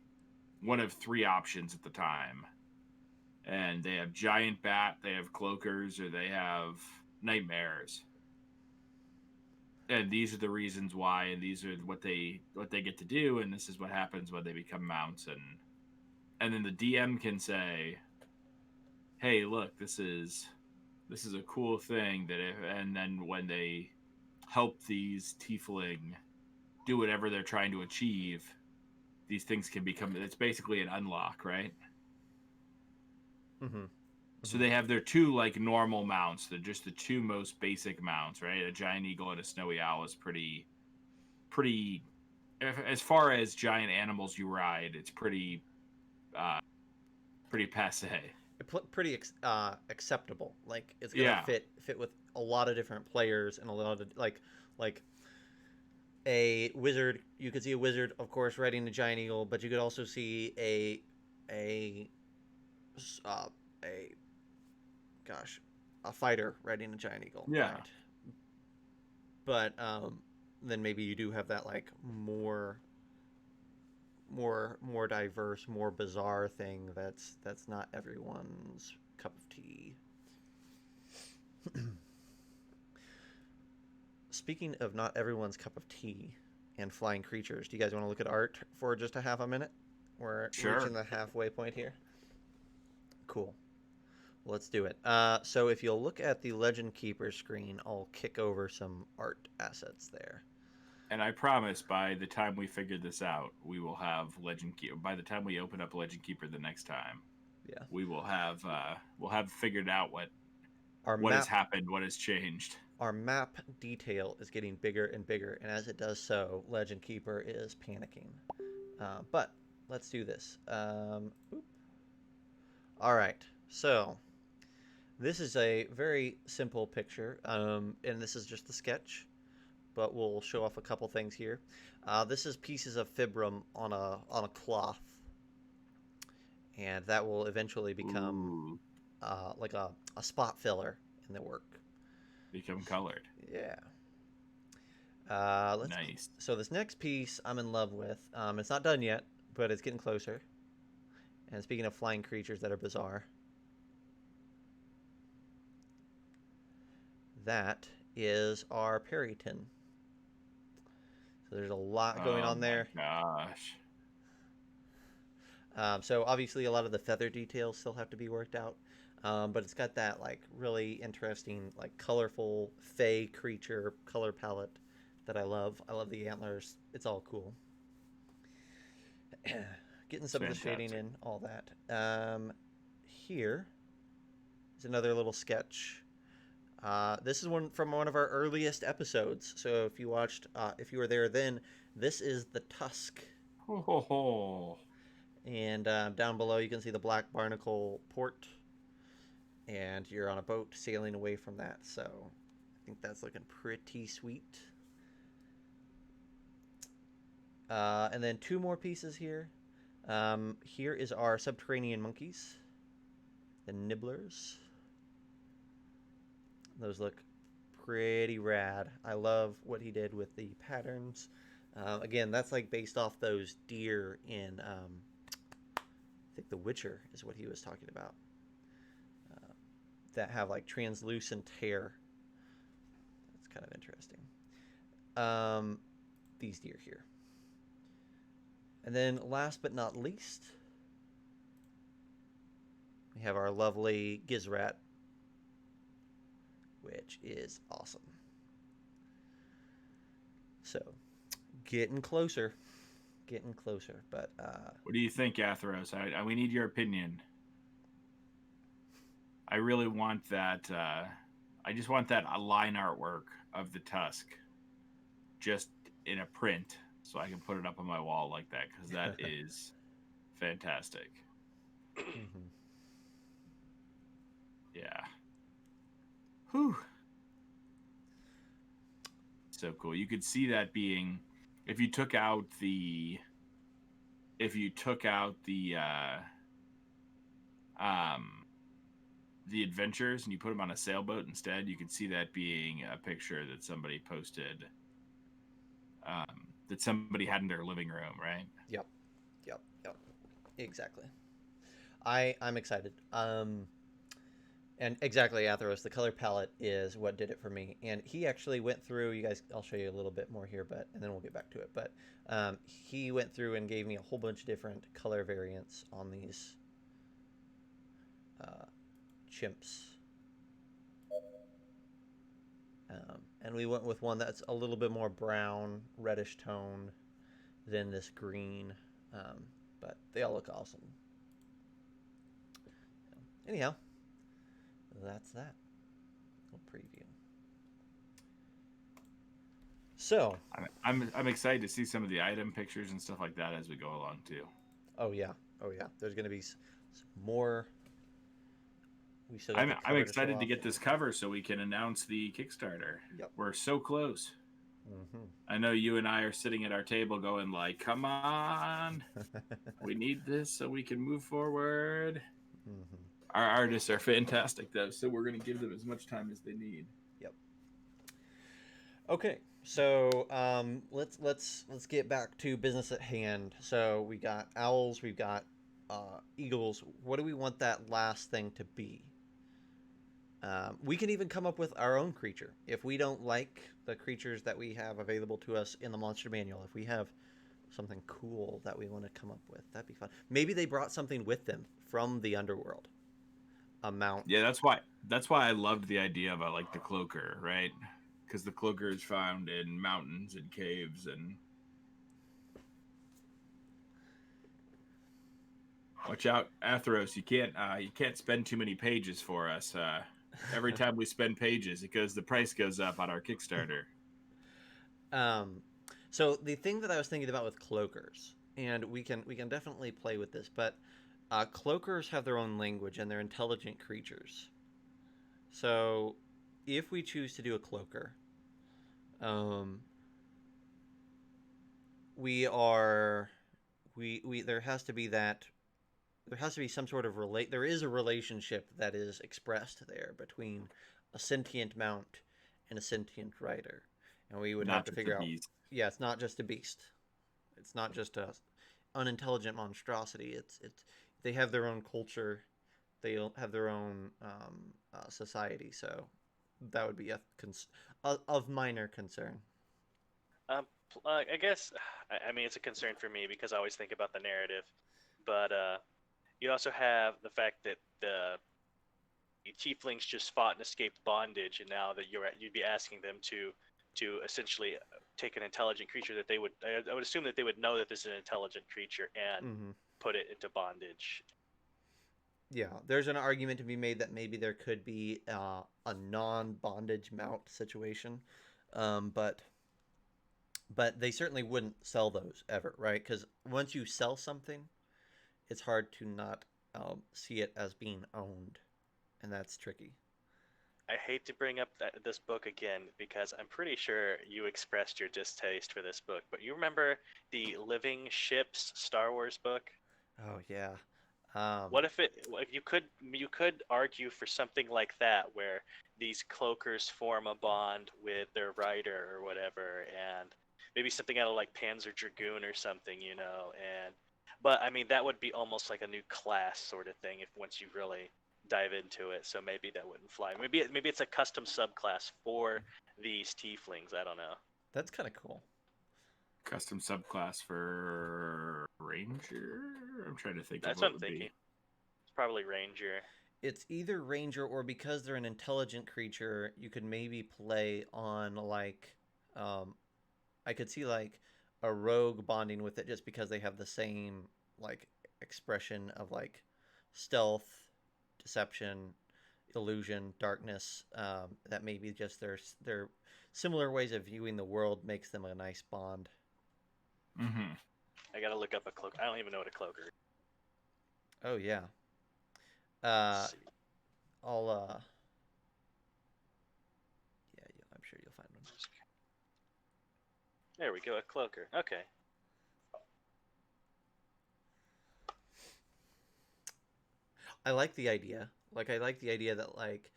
Speaker 2: one of three options at the time, and they have giant bat, they have cloakers, or they have nightmares, and these are the reasons why, and these are what they get to do, and this is what happens when they become mounts, and then the DM can say, hey, look, this is a cool thing that if, and then when they help these tiefling do whatever they're trying to achieve, these things can become, it's basically an unlock, right?
Speaker 1: Mm-hmm.
Speaker 2: So
Speaker 1: Mm-hmm.
Speaker 2: they have their two like normal mounts. They're just the two most basic mounts, right? A giant eagle and a snowy owl is pretty. As far as giant animals you ride, it's uh, pretty passe.
Speaker 1: Pretty acceptable. Like it's gonna
Speaker 2: Yeah,
Speaker 1: fit with a lot of different players and a lot of like a wizard. You could see a wizard, of course, riding a giant eagle, but you could also see a uh, a gosh a fighter riding a giant eagle,
Speaker 2: yeah.
Speaker 1: right? But then maybe you do have that like more diverse, more bizarre thing that's not everyone's cup of tea. Speaking of not everyone's cup of tea and flying creatures, do you guys want to look at art for just a half a minute? We're
Speaker 2: Sure.
Speaker 1: reaching the halfway point here. Cool. Well, let's do it. So if you'll look at the Legend Keeper screen, I'll kick over some art assets there.
Speaker 2: And I promise by the time we figure this out, we will have Legend Keeper. By the time we open up Legend Keeper the next time,
Speaker 1: Yeah.
Speaker 2: we'll have figured out
Speaker 1: Our
Speaker 2: what has
Speaker 1: map
Speaker 2: happened, what has changed.
Speaker 1: our map detail is getting bigger and bigger, and as it does so, Legend Keeper is panicking. But let's do this. All right. So this is a very simple picture, and this is just a sketch, but we'll show off a couple things here. This is pieces of fibrum on a cloth, and that will eventually become
Speaker 2: Ooh,
Speaker 1: like a spot filler in the work.
Speaker 2: become colored.
Speaker 1: Yeah. Let's.
Speaker 2: Nice.
Speaker 1: So this next piece I'm in love with. It's not done yet, but it's getting closer. And speaking of flying creatures that are bizarre, that is our Perryton. So there's a lot going
Speaker 2: Oh
Speaker 1: on
Speaker 2: my
Speaker 1: there.
Speaker 2: gosh.
Speaker 1: So obviously a lot of the feather details still have to be worked out. But it's got that like really interesting, like colorful fey creature color palette that I love. I love the antlers. It's all cool. Getting
Speaker 2: It's
Speaker 1: some of the shading
Speaker 2: fantastic.
Speaker 1: in, all that. Here is another little sketch. This is one from one of our earliest episodes. So if you were there then, this is the tusk.
Speaker 2: Ho ho ho.
Speaker 1: And down below you can see the Black Barnacle port, and you're on a boat sailing away from that. So I think that's looking pretty sweet. And then two more pieces here. Here is our subterranean monkeys, the nibblers. Those look pretty rad. I love what he did with the patterns. Again, that's like based off those deer in, I think The Witcher is what he was talking about. That have like translucent hair. That's kind of interesting. um, these deer here. And then last but not least, we have our lovely Gizrat, which is awesome. So, getting closer. Getting closer, but
Speaker 2: What do you think, Athros? We need your opinion. I really want that. I just want that line artwork of the tusk, just in a print, so I can put it up on my wall like that, because that is fantastic.
Speaker 1: mm-hmm.
Speaker 2: Yeah. Whew. So cool. You could see that being, if you took out the the adventures and you put them on a sailboat instead, you could see that being a picture that somebody posted, that somebody had in their living room, right?
Speaker 1: Yep. Exactly. I'm excited. And exactly, Atheros, the color palette is what did it for me. And he actually went through, you guys, I'll show you a little bit more here, and then we'll get back to it. But he went through and gave me a whole bunch of different color variants on these chimps. And we went with one that's a little bit more brown, reddish tone than this green. But they all look awesome. Anyhow, that's that. Little preview. So,
Speaker 2: I'm excited to see some of the item pictures and stuff like that as we go along too.
Speaker 1: oh yeah. There's gonna be some more. We still got
Speaker 2: I'm
Speaker 1: the cover
Speaker 2: excited
Speaker 1: show
Speaker 2: to
Speaker 1: off.
Speaker 2: get this cover so we can announce the Kickstarter.
Speaker 1: Yep.
Speaker 2: We're so close.
Speaker 1: Mm-hmm.
Speaker 2: I know you and I are sitting at our table going like, "Come on, we need this so we can move forward."
Speaker 1: Mm-hmm.
Speaker 2: Our artists are fantastic though, so we're going to give them as much time as they need.
Speaker 1: Yep. Okay, so let's get back to business at hand. So we got owls, we've got eagles. What do we want that last thing to be? We can even come up with our own creature if we don't like the creatures that we have available to us in the monster manual. If we have something cool that we want to come up with, that'd be fun. Maybe they brought something with them from the underworld. A mount.
Speaker 2: Yeah, that's why I loved the idea of like the cloaker, right? Because the cloaker is found in mountains and caves and. Watch out, Athros! You can't spend too many pages for us. Every time we spend pages, the price goes up on our Kickstarter.
Speaker 1: So the thing that I was thinking about with cloakers, and we can definitely play with this, but cloakers have their own language and they're intelligent creatures. So if we choose to do a cloaker, we there has to be some sort of there is a relationship that is expressed there between a sentient mount and a sentient rider, and we would have to figure out. Yeah, it's not just a beast. It's not just a unintelligent monstrosity. It's they have their own culture. They have their own society. So that would be of minor concern.
Speaker 3: I guess, I mean, it's a concern for me because I always think about the narrative, but you also have the fact that the tieflings just fought and escaped bondage, and now that you'd be asking them to essentially take an intelligent creature that I would assume that they would know that this is an intelligent creature and put it into bondage.
Speaker 1: Yeah, there's an argument to be made that maybe there could be a non-bondage mount situation, but they certainly wouldn't sell those ever, right? Because once you sell something, it's hard to not see it as being owned, and that's tricky.
Speaker 3: I hate to bring up this book again because I'm pretty sure you expressed your distaste for this book, but you remember the Living Ships Star Wars book?
Speaker 1: Oh yeah.
Speaker 3: What if you could argue for something like that where these cloakers form a bond with their rider or whatever, and maybe something out of like Panzer Dragoon or something, but I mean that would be almost like a new class sort of thing if once you really dive into it. So maybe that wouldn't fly. Maybe it's a custom subclass for these tieflings. I don't know.
Speaker 1: That's kind of cool.
Speaker 2: Custom subclass for Ranger. I'm trying to think
Speaker 3: That's
Speaker 2: of
Speaker 3: what
Speaker 2: what
Speaker 3: I'm
Speaker 2: would
Speaker 3: thinking.
Speaker 2: be.
Speaker 3: It's probably Ranger.
Speaker 1: It's either Ranger or because they're an intelligent creature, you could maybe play on like, um, I could see like a rogue bonding with it just because they have the same like expression of like stealth, deception, illusion, darkness. That maybe just their similar ways of viewing the world makes them a nice bond.
Speaker 2: Mm-hmm.
Speaker 3: I gotta look up a cloak. I don't even know what a cloaker is.
Speaker 1: Oh yeah.
Speaker 3: Let's
Speaker 1: Uh,
Speaker 3: see.
Speaker 1: I'll yeah, I'm sure you'll find one.
Speaker 3: There we go, a cloaker. Okay.
Speaker 1: I like the idea. Like I like the idea that like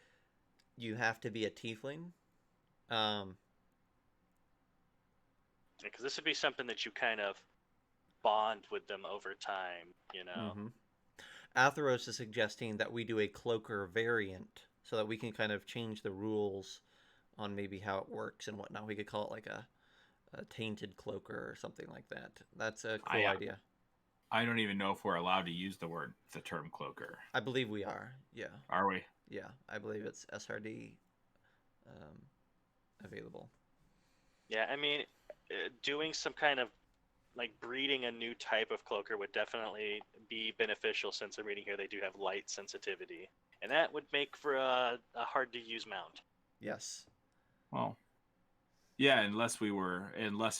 Speaker 1: you have to be a tiefling. Um,
Speaker 3: Because this would be something that you kind of bond with them over time, you know?
Speaker 1: mm-hmm. Atheros is suggesting that we do a cloaker variant so that we can kind of change the rules on maybe how it works and whatnot. We could call it like a tainted cloaker or something like that. That's a cool idea.
Speaker 2: I don't even know if we're allowed to use the term cloaker.
Speaker 1: I believe we are. Yeah.
Speaker 2: Are we?
Speaker 1: Yeah. I believe it's SRD available.
Speaker 3: Yeah, I mean, doing some kind of like breeding a new type of cloaker would definitely be beneficial since I'm reading here they do have light sensitivity. And that would make for a hard to use mount.
Speaker 1: Yes.
Speaker 2: Well, yeah, unless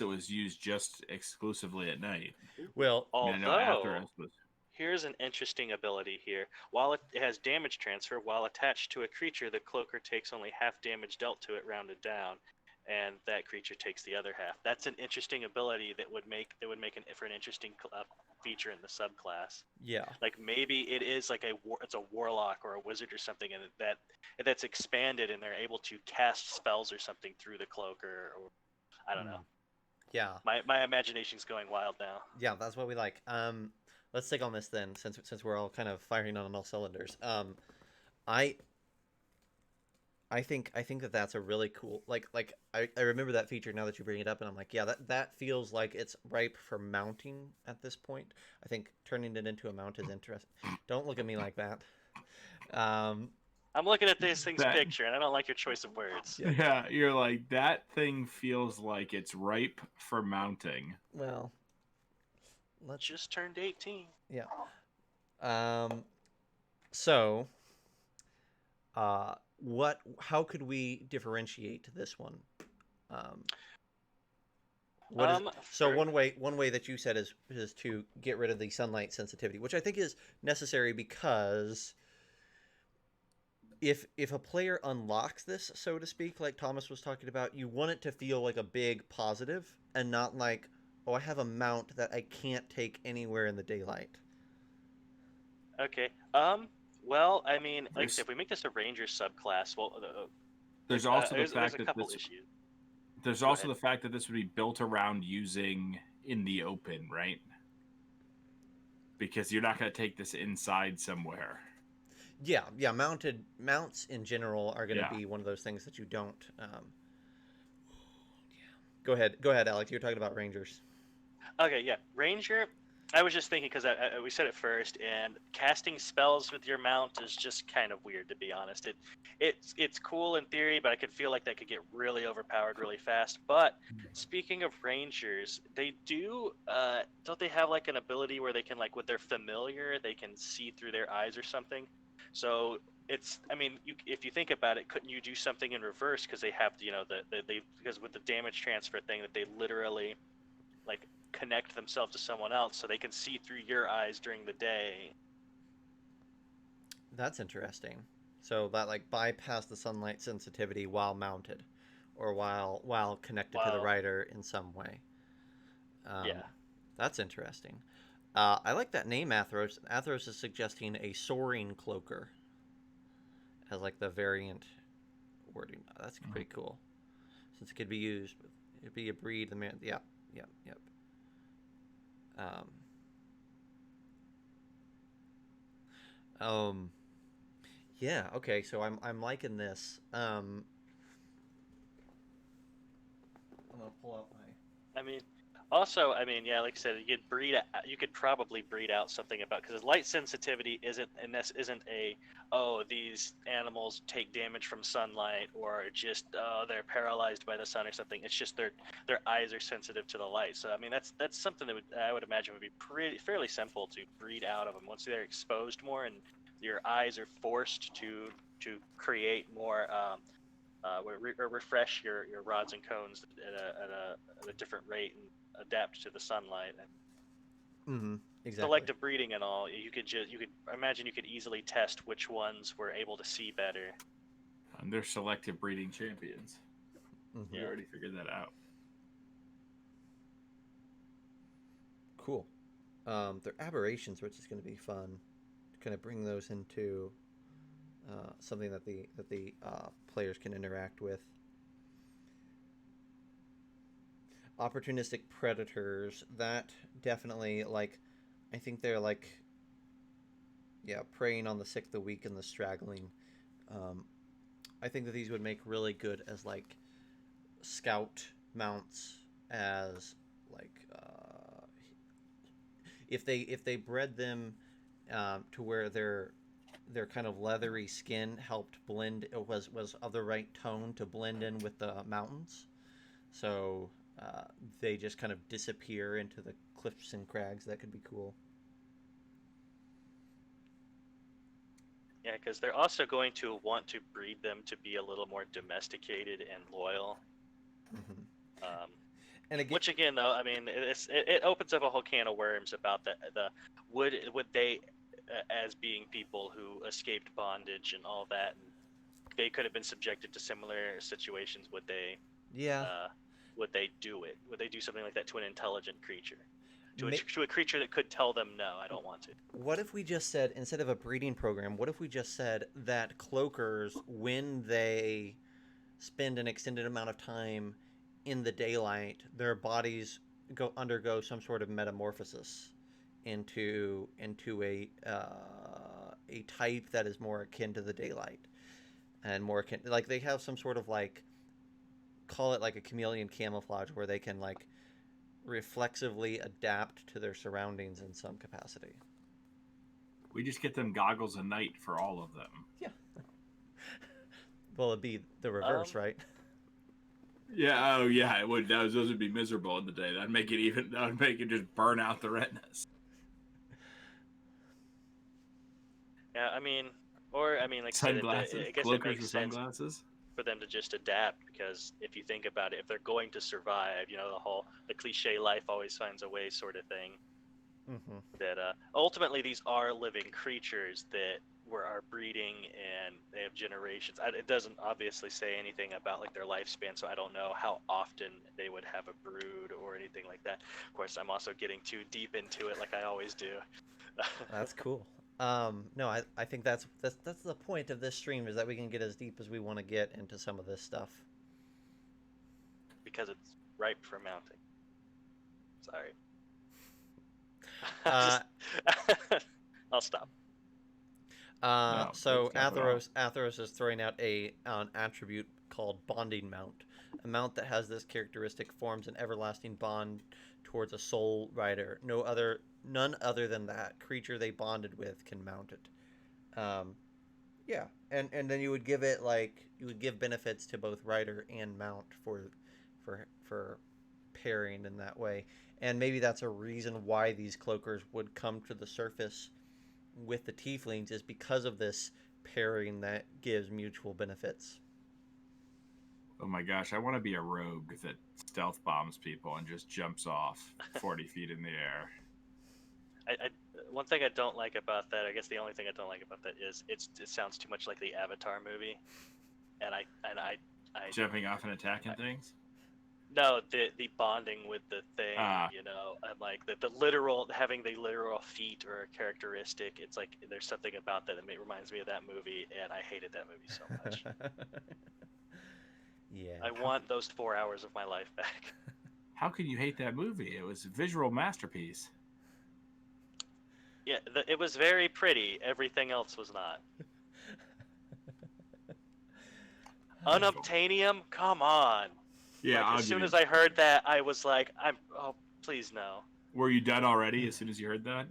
Speaker 2: it was used just exclusively at night.
Speaker 1: Well,
Speaker 2: I mean, I know
Speaker 3: Although,
Speaker 2: Atheros was.
Speaker 3: here's an interesting ability here. While it has damage transfer, while attached to a creature, the cloaker takes only half damage dealt to it rounded down, and that creature takes the other half. That's an interesting ability that would make for an interesting feature in the subclass.
Speaker 1: yeah.
Speaker 3: Like maybe it is like it's a warlock or a wizard or something, and that's expanded, and they're able to cast spells or something through the cloaker, or I don't know.
Speaker 1: Yeah.
Speaker 3: My imagination's going wild now.
Speaker 1: Yeah, that's what we like. Let's take on this then, since we're all kind of firing on all cylinders. I I think that that's a really cool I remember that feature now that you bring it up, and I'm like, yeah, that feels like it's ripe for mounting at this point. I think turning it into a mount is interesting. Don't look at me like that. Um,
Speaker 3: I'm looking at this thing's
Speaker 2: That-
Speaker 3: picture, and I don't like your choice of words.
Speaker 1: Yeah.
Speaker 2: Yeah, you're like, that thing feels like it's ripe for mounting.
Speaker 1: well, let's
Speaker 3: Just turned 18.
Speaker 1: yeah. So, how could we differentiate this one? What is, so
Speaker 3: For-
Speaker 1: one way that you said is to get rid of the sunlight sensitivity, which I think is necessary because if a player unlocks this, so to speak, like Thomas was talking about, you want it to feel like a big positive and not like, oh, I have a mount that I can't take anywhere in the daylight.
Speaker 3: Okay. Well, I mean, like I
Speaker 2: There's-
Speaker 3: said, if we make this a ranger subclass, well,
Speaker 2: There's also the
Speaker 3: there's
Speaker 2: fact
Speaker 3: a
Speaker 2: that
Speaker 3: couple
Speaker 2: this.
Speaker 3: issues.
Speaker 2: There's
Speaker 3: Go
Speaker 2: also
Speaker 3: ahead.
Speaker 2: the fact that this would be built around using in the open, right? Because you're not going to take this inside somewhere.
Speaker 1: Yeah. Mounts in general are going to
Speaker 2: Yeah.
Speaker 1: be one of those things that you don't. Go ahead, Alex. You're talking about rangers.
Speaker 3: Okay, yeah, ranger. I was just thinking because we said it first, and casting spells with your mount is just kind of weird, to be honest. It's cool in theory, but I could feel like that could get really overpowered really fast. But speaking of rangers, they don't they have like an ability where they can, like, with their familiar, they can see through their eyes or something? So I mean, if you think about it, couldn't you do something in reverse because they have because with the damage transfer thing that they literally like connect themselves to someone else so they can see through your eyes during the day.
Speaker 1: That's interesting. So that like bypass the sunlight sensitivity while mounted, or while connected to the
Speaker 3: Wow.
Speaker 1: rider in some way.
Speaker 3: Yeah.
Speaker 1: That's interesting. I like that name, Athros. Athros is suggesting a soaring cloaker as like the variant wording. That's pretty cool. Since it could be used, it'd be a breed. The man, yep. Um, yeah. Okay. So I'm liking this. I'll pull out my.
Speaker 3: I mean, also, I mean, yeah, like I said, you could probably breed out something about because light sensitivity isn't, and this isn't a, oh, these animals take damage from sunlight or just they're paralyzed by the sun or something. It's just their eyes are sensitive to the light. So I mean, that's something that I would imagine would be fairly simple to breed out of them once they're exposed more and your eyes are forced to create more. Refresh your rods and cones at a different rate and adapt to the sunlight and
Speaker 1: Mm-hmm. Exactly.
Speaker 3: selective breeding and all. You could imagine you could easily test which ones were able to see better.
Speaker 2: And they're selective breeding champions.
Speaker 1: Mm-hmm.
Speaker 2: We already figured that out.
Speaker 1: Cool. They're aberrations, which is going to be fun. To kind of bring those into something that the players can interact with. Opportunistic predators, that definitely, like, I think they're like, yeah, preying on the sick, the weak, and the straggling. I think that these would make really good as like scout mounts, as like if they bred them to where their kind of leathery skin helped blend, it was of the right tone to blend in with the mountains, so they just kind of disappear into the cliffs and crags. That could be cool.
Speaker 3: Yeah, because they're also going to want to breed them to be a little more domesticated and loyal.
Speaker 1: Mm-hmm.
Speaker 3: Um,
Speaker 1: And again,
Speaker 3: which again, though, I mean, it opens up a whole can of worms about the would they as being people who escaped bondage and all that, and they could have been subjected to similar situations.
Speaker 1: yeah,
Speaker 3: Would they do it? Would they do something like that to an intelligent creature? To
Speaker 1: ma-
Speaker 3: to a creature that could tell them, no, I don't want to.
Speaker 1: what if we just said, instead of a breeding program, what if we just said that cloakers, when they spend an extended amount of time in the daylight, their bodies undergo some sort of metamorphosis into a type that is more akin to the daylight, and more akin, like they have some sort of, like, call it like a chameleon camouflage, where they can like reflexively adapt to their surroundings in some capacity.
Speaker 2: We just get them goggles at night for all of them.
Speaker 1: Yeah. Well, it'd be the reverse, right?
Speaker 2: Yeah. Oh, yeah. It would. Those would be miserable in the day. That would make it just burn out the retinas.
Speaker 3: Yeah, I mean, like
Speaker 2: Sunglasses.
Speaker 3: I guess it
Speaker 2: Cloakers
Speaker 3: makes
Speaker 2: with
Speaker 3: sense
Speaker 2: sunglasses.
Speaker 3: for them to just adapt, because if you think about it, if they're going to survive, the cliche life always finds a way sort of thing.
Speaker 1: Mm-hmm.
Speaker 3: That ultimately these are living creatures that are breeding and they have generations. It doesn't obviously say anything about like their lifespan, so I don't know how often they would have a brood or anything like that. Of course, I'm also getting too deep into it, like I always do.
Speaker 1: That's cool. No, I think that's the point of this stream, is that we can get as deep as we want to get into some of this stuff.
Speaker 3: Because it's ripe for mounting. Sorry. I'll stop.
Speaker 2: No,
Speaker 1: So
Speaker 2: please stop it all.
Speaker 1: Atheros is throwing out an attribute called Bonding Mount. A mount that has this characteristic forms an everlasting bond towards a soul rider. None other than that creature they bonded with can mount it. Yeah, and then you would give benefits to both rider and mount for pairing in that way. And maybe that's a reason why these cloakers would come to the surface with the tieflings, is because of this pairing that gives mutual benefits.
Speaker 2: Oh my gosh, I want to be a rogue that stealth bombs people and just jumps off 40 feet in the air.
Speaker 3: One thing I don't like about that, I guess the only thing I don't like about that is it sounds too much like the Avatar movie, and I
Speaker 2: Jumping off and attacking things?
Speaker 3: No, the bonding with the thing, and like the literal, having the literal feat or a characteristic. It's like there's something about that reminds me of that movie, and I hated that movie so much.
Speaker 1: Yeah.
Speaker 3: I want those 4 hours of my life back.
Speaker 2: How could you hate that movie? It was a visual masterpiece.
Speaker 3: Yeah, it was very pretty. Everything else was not. Unobtainium? Come on.
Speaker 2: Yeah,
Speaker 3: Like
Speaker 2: I'll
Speaker 3: as
Speaker 2: give
Speaker 3: soon
Speaker 2: you.
Speaker 3: as I heard that, I was like, oh, please no.
Speaker 2: Were you done already as soon as you heard that?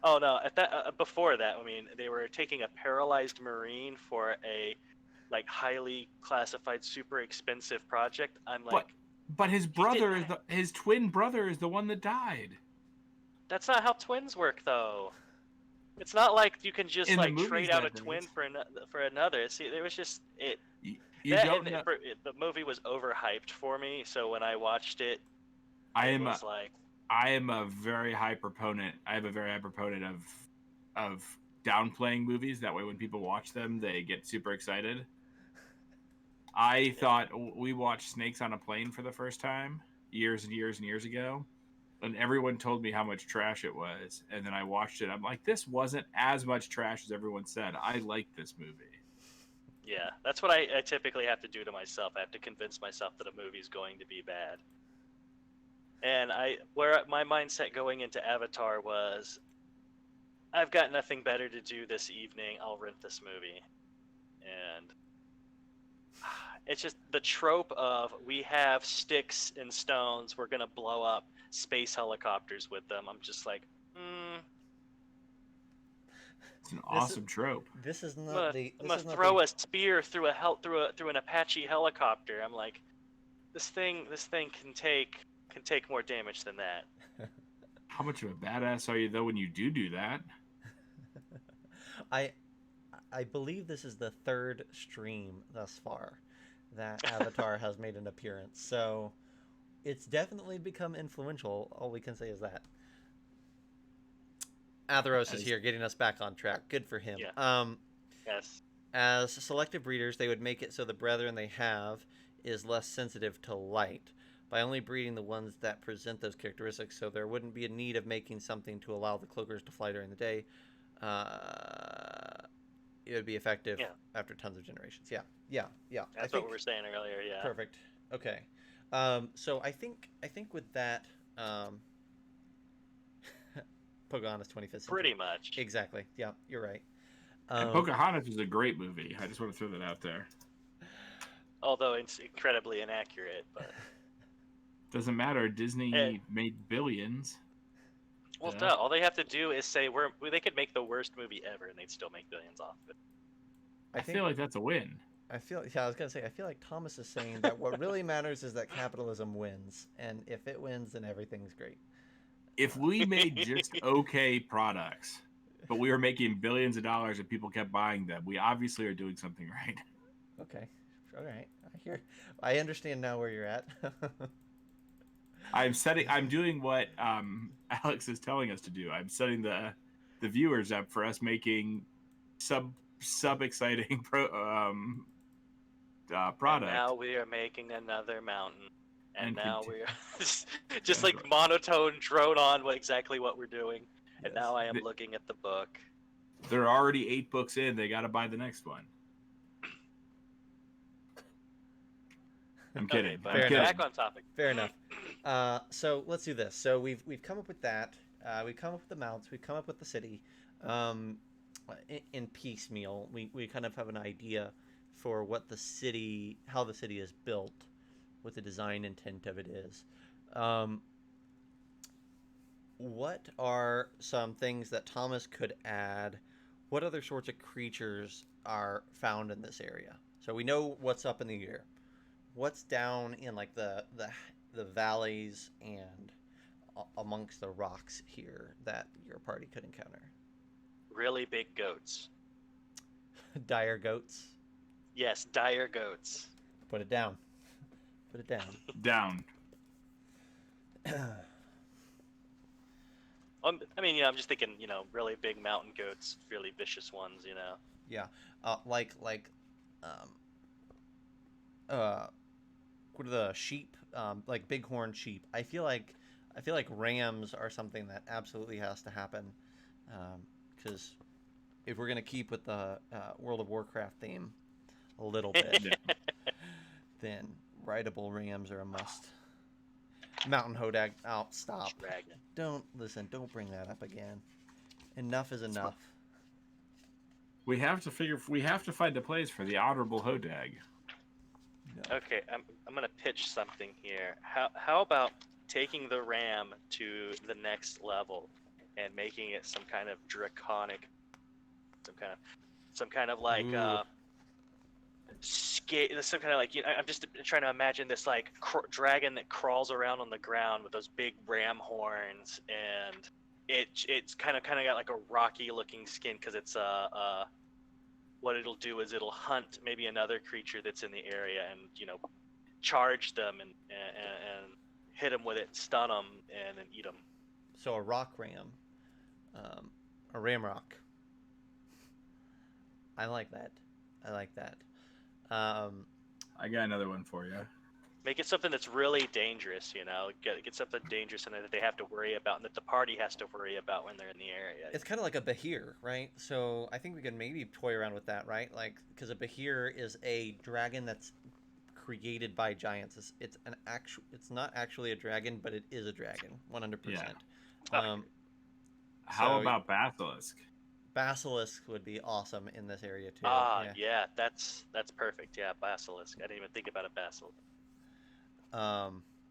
Speaker 3: Oh no! At that before that, I mean, they were taking a paralyzed Marine for a like highly classified, super expensive project. I'm
Speaker 2: But
Speaker 3: like,
Speaker 2: but his
Speaker 3: he did.
Speaker 2: brother, his twin brother, is the one that died.
Speaker 3: That's not how twins work, though. It's not like you can just
Speaker 2: In the
Speaker 3: like
Speaker 2: movies,
Speaker 3: trade out a
Speaker 2: that
Speaker 3: twin
Speaker 2: is.
Speaker 3: for another. See, there was just it
Speaker 2: You
Speaker 3: that
Speaker 2: don't
Speaker 3: and
Speaker 2: know.
Speaker 3: the movie was overhyped for me. So when I watched it,
Speaker 2: I
Speaker 3: it
Speaker 2: am a
Speaker 3: was like,
Speaker 2: I am a very high proponent. I have a very high proponent of downplaying movies. That way, when people watch them, they get super excited. I
Speaker 3: yeah,
Speaker 2: thought we watched Snakes on a Plane for the first time years and years and years ago, and everyone told me how much trash it was. And then I watched it. I'm like, this wasn't as much trash as everyone said. I like this movie.
Speaker 3: yeah. That's what I typically have to do to myself. I have to convince myself that a movie's going to be bad. And where my mindset going into Avatar was, I've got nothing better to do this evening. I'll rent this movie. And it's just the trope of we have sticks and stones, we're gonna blow up space helicopters with them. I'm just like,
Speaker 2: It's an
Speaker 1: This is
Speaker 2: awesome trope.
Speaker 1: this is
Speaker 3: I'm
Speaker 1: not
Speaker 3: gonna,
Speaker 1: the
Speaker 3: I'm
Speaker 1: this
Speaker 3: gonna
Speaker 1: is not
Speaker 3: throw
Speaker 1: the
Speaker 3: a spear through through an Apache helicopter. I'm like, this thing can take more damage than that.
Speaker 2: How much of a badass are you though when you do that?
Speaker 1: I I believe this is the third stream thus far that Avatar has made an appearance. So it's definitely become influential. All we can say is that. Atheros is
Speaker 2: As
Speaker 1: here, getting us back on track. Good for him.
Speaker 3: Yeah. Yes.
Speaker 1: As selective breeders, they would make it so the brethren they have is less sensitive to light by only breeding the ones that present those characteristics. So there wouldn't be a need of making something to allow the cloakers to fly during the day. It would be effective
Speaker 3: Yeah.
Speaker 1: after tons of generations. Yeah.
Speaker 3: That's what we were saying earlier. Yeah.
Speaker 1: Perfect. Okay. So I think with that, Pocahontas 25th century.
Speaker 3: Pretty much.
Speaker 1: Exactly. Yeah, you're right.
Speaker 2: And Pocahontas was a great movie. I just want to throw that out there.
Speaker 3: Although it's incredibly inaccurate, but
Speaker 2: Doesn't matter. Disney made billions.
Speaker 3: well,
Speaker 2: Yeah.
Speaker 3: duh. All they have to do is say they could make the worst movie ever, and they'd still make billions off of it.
Speaker 2: I feel like that's a win.
Speaker 1: I was gonna say, I feel like Thomas is saying that what really matters is that capitalism wins, and if it wins, then everything's great.
Speaker 2: If we made just okay products, but we were making billions of dollars and people kept buying them, we obviously are doing something right.
Speaker 1: Okay, all right. I understand now where you're at.
Speaker 2: I'm doing what Alex is telling us to do. I'm setting the viewers up for us making sub exciting product.
Speaker 3: And now we are making another mountain, and now
Speaker 2: continue.
Speaker 3: we are just like monotone drone on exactly what we're doing. And
Speaker 1: Yes.
Speaker 3: now I am looking at the book.
Speaker 2: They're already 8 books in. They got to buy the next one. I'm kidding.
Speaker 3: Okay, but
Speaker 1: Fair enough.
Speaker 3: back on topic.
Speaker 1: Fair enough. So let's do this. So we've come up with that. We've come up with the mounts. We've come up with the city. In piecemeal, we kind of have an idea for what the city, how the city is built, what the design intent of it is. What are some things that Thomas could add? What other sorts of creatures are found in this area? So we know what's up in the air. What's down in like the valleys and amongst the rocks here that your party could encounter?
Speaker 3: Really big goats.
Speaker 1: Dire goats.
Speaker 3: Yes, dire goats.
Speaker 1: Put it down. Put it down.
Speaker 2: Down.
Speaker 3: I mean, I'm just thinking, really big mountain goats, really vicious ones,
Speaker 1: Yeah. Like what are the sheep? Like bighorn sheep. I feel like rams are something that absolutely has to happen, because if we're gonna keep with the World of Warcraft theme a little bit, then rideable rams are a must. Mountain hodag. Oh, stop.
Speaker 3: Dragon.
Speaker 1: Don't bring that up again. Enough is enough.
Speaker 2: We have to find a place for the honorable hodag.
Speaker 1: No.
Speaker 3: Okay, I'm gonna pitch something here. How about taking the ram to the next level and making it some kind of draconic, some kind of like
Speaker 1: Ooh.
Speaker 3: some kind of like, I'm just trying to imagine this like dragon that crawls around on the ground with those big ram horns, and it's kind of got like a rocky looking skin because it's what it'll do is it'll hunt maybe another creature that's in the area and charge them and hit them with it, stun them, and then eat them.
Speaker 1: So a rock ram, a ramrock. I like that. I like that. Um,
Speaker 2: I got another one for you.
Speaker 3: Make it something that's really dangerous, Get something dangerous and that they have to worry about, and that the party has to worry about when they're in the area.
Speaker 1: it's kind of like a Bahir, right? So I think we can maybe toy around with that, right? Like, because a Bahir is a dragon that's created by giants. It's not actually a dragon, but it is a dragon, 100%.
Speaker 2: Yeah.
Speaker 1: Um,
Speaker 2: How
Speaker 1: so
Speaker 2: about Basilisk?
Speaker 1: Basilisk would be awesome in this area too.
Speaker 3: Yeah, that's perfect. Yeah, basilisk. I didn't even think about a basilisk.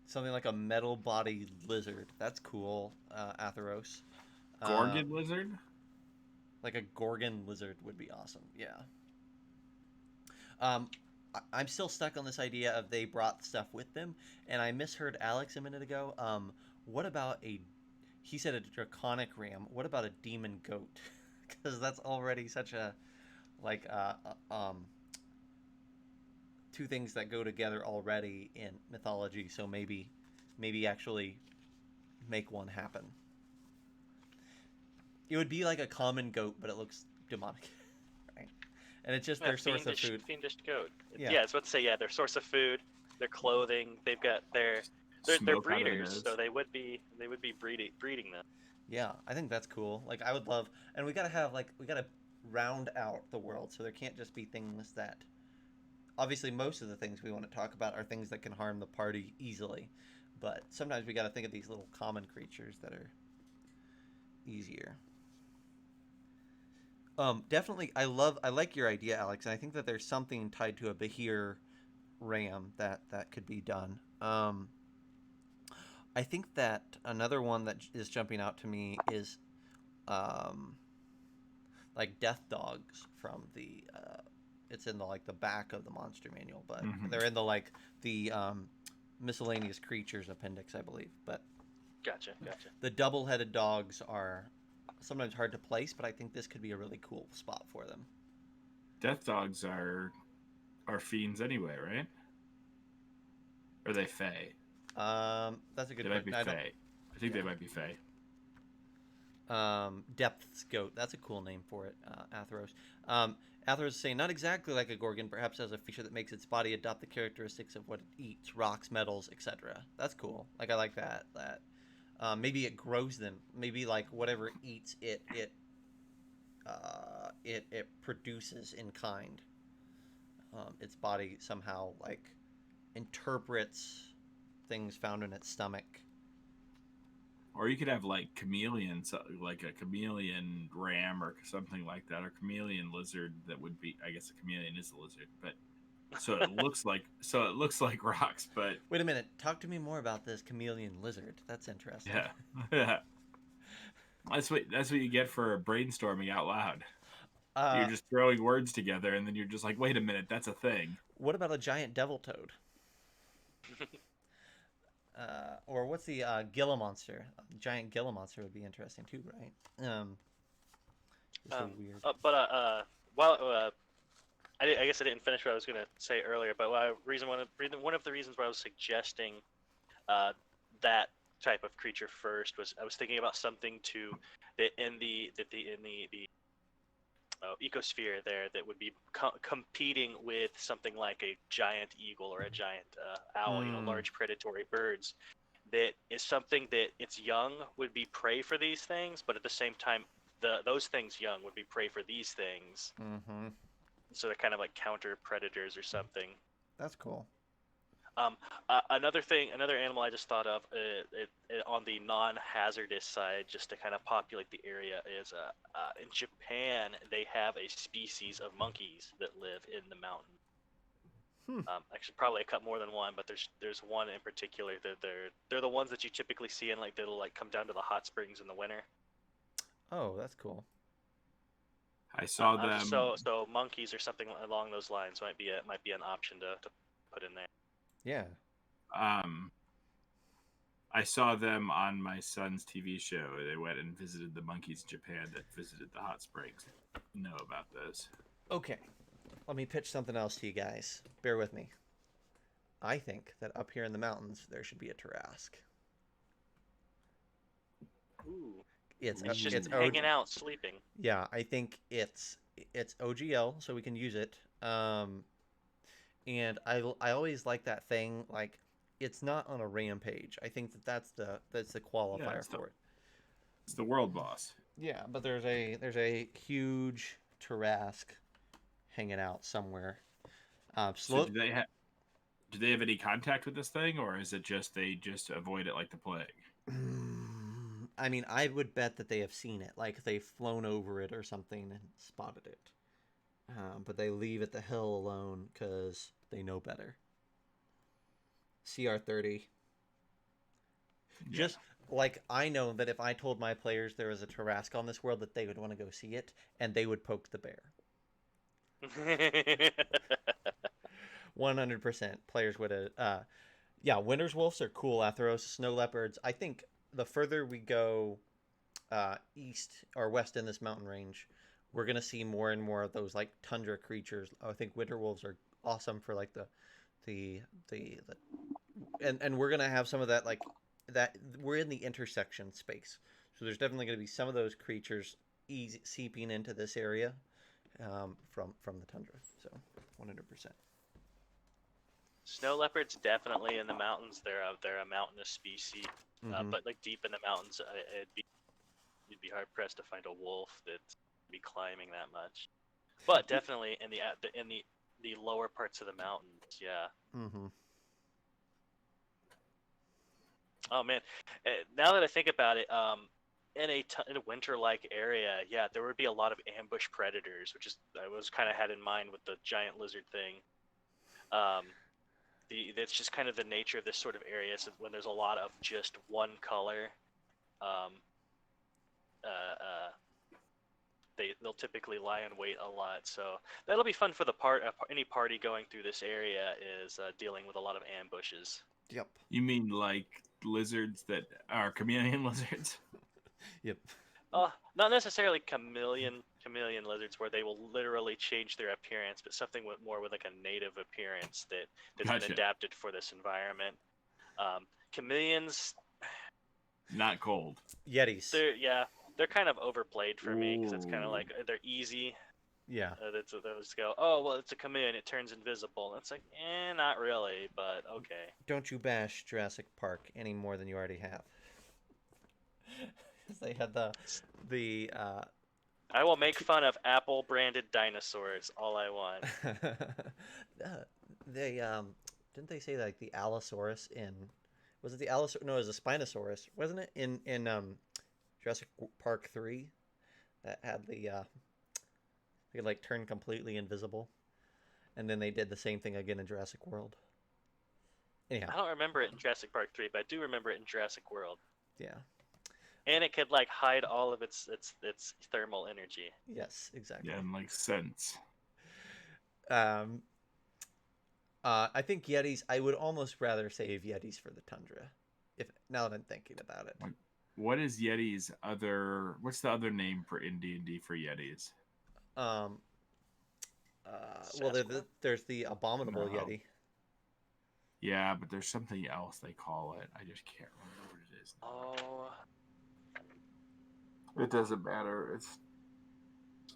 Speaker 1: Something like a metal body lizard. That's cool. Atheros.
Speaker 2: Gorgon lizard?
Speaker 1: Like a Gorgon lizard would be awesome. Yeah. I'm still stuck on this idea of they brought stuff with them, and I misheard Alex a minute ago. What about he said a draconic ram. What about a demon goat? Because that's already such a, like, two things that go together already in mythology. So maybe actually make one happen. It would be like a common goat, but it looks demonic, right? And it's just their source of food.
Speaker 3: Fiendish goat.
Speaker 1: Yeah.
Speaker 3: Yeah, I was about to say, their source of food, their clothing. They've got they're
Speaker 2: Smoke out of their
Speaker 3: breeders,
Speaker 2: nose.
Speaker 3: so they would be breeding them.
Speaker 1: Yeah, I think that's cool. Like, I would love, and we gotta round out the world, so there can't just be things that. Obviously, most of the things we want to talk about are things that can harm the party easily, but sometimes we gotta think of these little common creatures that are easier. Definitely, I like your idea, Alex, and I think that there's something tied to a Bahir ram that could be done. I think that another one that is jumping out to me is, like death dogs from the. It's in the back of the monster manual, but they're in the miscellaneous creatures appendix, I believe. But
Speaker 3: Gotcha.
Speaker 1: the double-headed dogs are sometimes hard to place, but I think this could be a really cool spot for them.
Speaker 2: Death dogs are fiends anyway, right? Or are they fae?
Speaker 1: That's a good
Speaker 2: They might be
Speaker 1: question.
Speaker 2: fae. I think they might be fae.
Speaker 1: Depth's goat. That's a cool name for it. Atheros. Atheros is saying not exactly like a gorgon, perhaps as a feature that makes its body adopt the characteristics of what it eats: rocks, metals, etc. That's cool. Like, I like that. Maybe it grows them. Maybe like whatever it eats, it produces in kind. Its body somehow like interprets things found in its stomach.
Speaker 2: Or you could have like chameleons, like a chameleon ram or something like that, or chameleon lizard. That would be, I guess, a chameleon is a lizard, but so it looks like rocks. But
Speaker 1: Wait a minute, talk to me more about this chameleon lizard. That's interesting.
Speaker 2: yeah, that's what you get for brainstorming out loud. You're just throwing words together, and then you're just like, wait a minute, that's a thing.
Speaker 1: What about a giant devil toad? Or what's the Gila monster? A giant Gila monster would be interesting too, right? Weird.
Speaker 3: I guess I didn't finish what I was going to say earlier. But one of the reasons why I was suggesting that type of creature first was I was thinking about something in the ecosphere there that would be competing with something like a giant eagle or a giant owl, large predatory birds. That is something that its young would be prey for these things, but at the same time, those things young would be prey for these things.
Speaker 1: Mm-hmm.
Speaker 3: So they're kind of like counter predators or something.
Speaker 1: That's cool.
Speaker 3: Another animal I just thought of on the non-hazardous side, just to kind of populate the area, is in Japan they have a species of monkeys that live in the mountain. Actually, probably a cut more than one, but there's one in particular that they're the ones that you typically see in like that'll like come down to the hot springs in the winter.
Speaker 1: Oh, that's cool.
Speaker 2: I saw them.
Speaker 3: So monkeys or something along those lines might be an option to put in there.
Speaker 1: Yeah.
Speaker 2: Um, I saw them on my son's TV show. They went and visited the monkeys in Japan that visited the hot springs. Know about this?
Speaker 1: Okay. Let me pitch something else to you guys. Bear with me. I think that up here in the mountains there should be a Tarrasque.
Speaker 3: Ooh,
Speaker 1: It's
Speaker 3: it's just
Speaker 1: it's
Speaker 3: hanging out, sleeping.
Speaker 1: Yeah, I think it's OGL, so we can use it. And I always like that thing. Like, it's not on a rampage. I think that's the qualifier for it.
Speaker 2: It's the world boss.
Speaker 1: Yeah, but there's a huge Tarrasque hanging out somewhere.
Speaker 2: So do they have any contact with this thing, or is it just they just avoid it like the plague?
Speaker 1: I mean, I would bet that they have seen it, like they've flown over it or something and spotted it. But they leave it the hell alone because they know better. CR30.
Speaker 2: Yeah.
Speaker 1: Just like I know that if I told my players there was a Tarrasque on this world, that they would want to go see it, and they would poke the bear. 100% players would have. Yeah, Winter's Wolves are cool. Atheros, snow leopards. I think the further we go east or west in this mountain range, we're gonna see more and more of those like tundra creatures. I think winter wolves are awesome for like the and we're gonna have some of that, like that we're in the intersection space. So there's definitely gonna be some of those creatures seeping into this area from the tundra. So 100%.
Speaker 3: Snow leopards definitely in the mountains. They're a mountainous species, but like deep in the mountains, you'd be hard pressed to find a wolf that'd be climbing that much. But definitely in the lower parts of the mountains, yeah.
Speaker 1: Mm-hmm.
Speaker 3: Oh man, now that I think about it, in a winter-like area, yeah, there would be a lot of ambush predators, which is I was kind of had in mind with the giant lizard thing. That's just kind of the nature of this sort of area. So when there's a lot of just one color, they'll typically lie in wait a lot. So that'll be fun for the any party going through this area is dealing with a lot of ambushes.
Speaker 1: Yep.
Speaker 2: You mean like lizards that are chameleon lizards?
Speaker 1: Yep.
Speaker 3: Not necessarily chameleon lizards where they will literally change their appearance, but something more with like a native appearance that's
Speaker 2: Gotcha.
Speaker 3: been adapted for this environment. Chameleons,
Speaker 2: Not cold.
Speaker 1: Yetis.
Speaker 3: they're kind of overplayed for me because it's kind of like they're easy.
Speaker 1: Yeah.
Speaker 3: They'll just go, oh well, it's a chameleon, it turns invisible. And it's like, not really, but okay.
Speaker 1: Don't you bash Jurassic Park any more than you already have. They had the
Speaker 3: I will make fun of Apple branded dinosaurs all I want.
Speaker 1: they didn't they say like the Allosaurus in, was it the Allosaurus? No, it was a Spinosaurus, wasn't it? In Jurassic Park 3 that had the they like turned completely invisible, and then they did the same thing again in Jurassic World. Anyhow.
Speaker 3: I don't remember it in Jurassic Park 3, but I do remember it in Jurassic World.
Speaker 1: Yeah.
Speaker 3: And it could like hide all of its thermal energy.
Speaker 1: Yes, exactly.
Speaker 2: Yeah, and like scents.
Speaker 1: I think Yetis. I would almost rather save Yetis for the tundra, if now that I'm thinking about it.
Speaker 2: What is Yeti's other? What's the other name for in D&D for Yetis?
Speaker 1: Well, there's the abominable Yeti.
Speaker 2: Yeah, but there's something else they call it. I just can't remember what it is.
Speaker 3: Oh.
Speaker 2: It doesn't matter. It's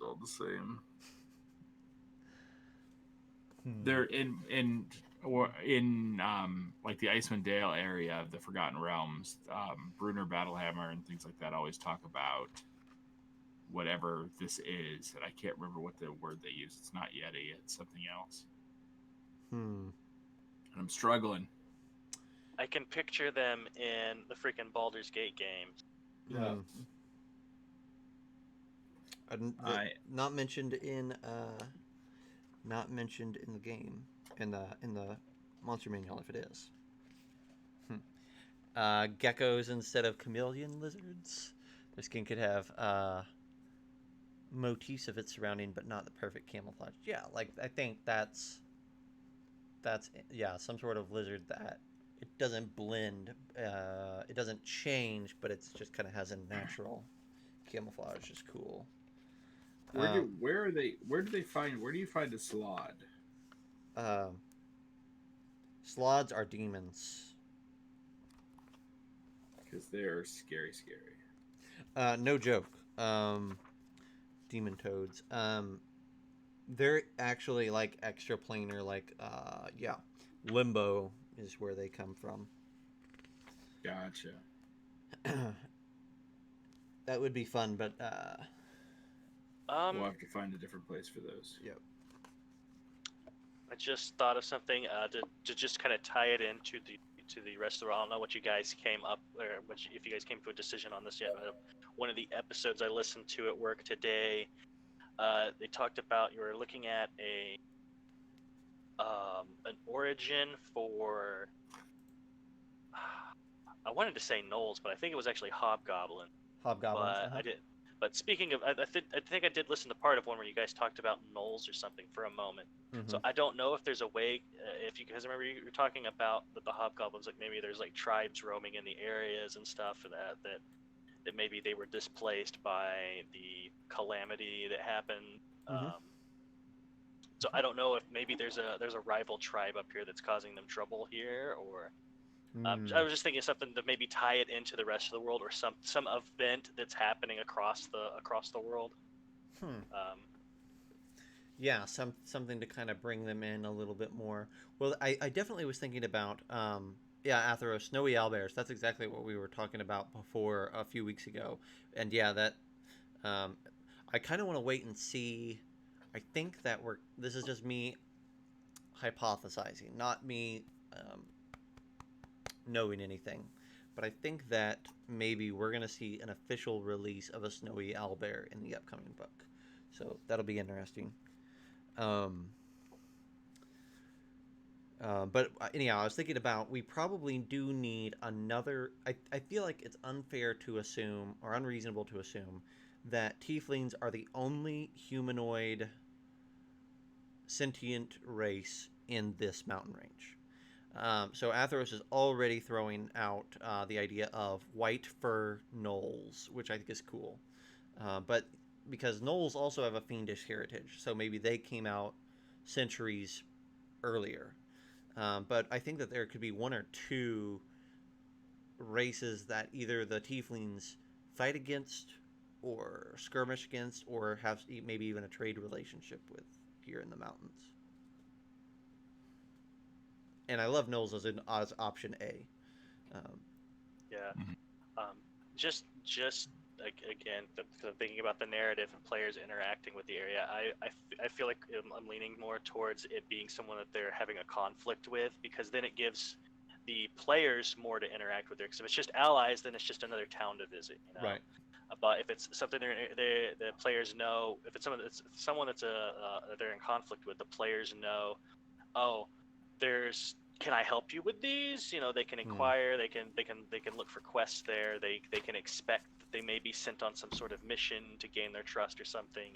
Speaker 2: all the same. They're in like the Icewind Dale area of the Forgotten Realms. Brunner Battlehammer and things like that always talk about whatever this is, and I can't remember what the word they use. It's not Yeti. It's something else. And I'm struggling.
Speaker 3: I can picture them in the freaking Baldur's Gate games.
Speaker 2: Yeah.
Speaker 1: Not mentioned in the game. in the monster manual if it is. Geckos instead of chameleon lizards. Their skin could have motifs of its surrounding, but not the perfect camouflage. Yeah, like I think that's some sort of lizard that it doesn't blend, it doesn't change, but it's just kind of has a natural camouflage. Is cool.
Speaker 2: Where do you find the slod?
Speaker 1: Slods are demons.
Speaker 2: Because they're scary.
Speaker 1: No joke. Demon toads. They're actually like extraplanar, like limbo is where they come from.
Speaker 2: Gotcha.
Speaker 1: That would be fun, but
Speaker 2: we'll have to find a different place for those.
Speaker 1: Yep.
Speaker 3: I just thought of something to just kind of tie it into the rest of the world. I don't know what you guys came up, or if you guys came to a decision on this yet. But one of the episodes I listened to at work today, they talked about you were looking at an origin for. I wanted to say gnolls, but I think it was actually hobgoblin.
Speaker 1: Hobgoblins.
Speaker 3: But I did. But speaking of, I think I did listen to part of one where you guys talked about gnolls or something for a moment.
Speaker 1: Mm-hmm.
Speaker 3: So I don't know if there's a way, if you guys remember you were talking about the hobgoblins, like maybe there's like tribes roaming in the areas and stuff for that maybe they were displaced by the calamity that happened.
Speaker 1: Mm-hmm.
Speaker 3: So I don't know if maybe there's a rival tribe up here that's causing them trouble here, or I was just thinking of something to maybe tie it into the rest of the world, or some event that's happening across the world.
Speaker 1: Yeah, something to kind of bring them in a little bit more. Well, I definitely was thinking about Atheros, snowy owlbears. That's exactly what we were talking about before a few weeks ago. And yeah, that I kind of want to wait and see. I think that this is just me hypothesizing, not me knowing anything. But I think that maybe we're going to see an official release of a snowy owlbear in the upcoming book. So that'll be interesting. But anyhow, I was thinking about, we probably do need another. I feel like it's unfair to assume, or unreasonable to assume, that tieflings are the only humanoid sentient race in this mountain range. So Atheros is already throwing out the idea of white fur gnolls, which I think is cool. But because gnolls also have a fiendish heritage, so maybe they came out centuries earlier. But I think that there could be one or two races that either the tieflings fight against, or skirmish against, or have maybe even a trade relationship with here in the mountains. And I love gnolls as option A.
Speaker 3: Just like, again, thinking about the narrative and players interacting with the area, I feel like I'm leaning more towards it being someone that they're having a conflict with, because then it gives the players more to interact with there. Because if it's just allies, then it's just another town to visit, you know?
Speaker 1: Right.
Speaker 3: But if it's something the players know, if it's someone that's they're in conflict with, the players know, oh, can I help you with these? You know, they can inquire, they can look for quests there. They can expect that they may be sent on some sort of mission to gain their trust or something.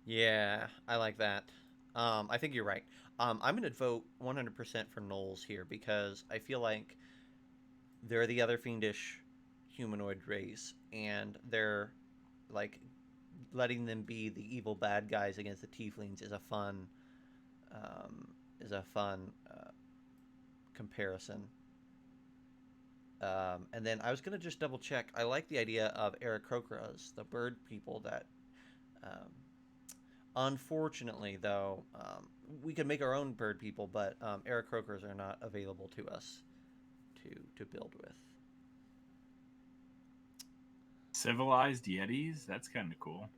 Speaker 1: Yeah, I like that. I think you're right. I'm going to vote 100% for gnolls here, because I feel like they're the other fiendish humanoid race, and they're like letting them be the evil bad guys against the tieflings is a fun comparison. And then I was going to just double check. I like the idea of Aarakocras, the bird people that unfortunately, though, we could make our own bird people, but Aarakocras are not available to us to build with.
Speaker 2: Civilized yetis? That's kind of cool.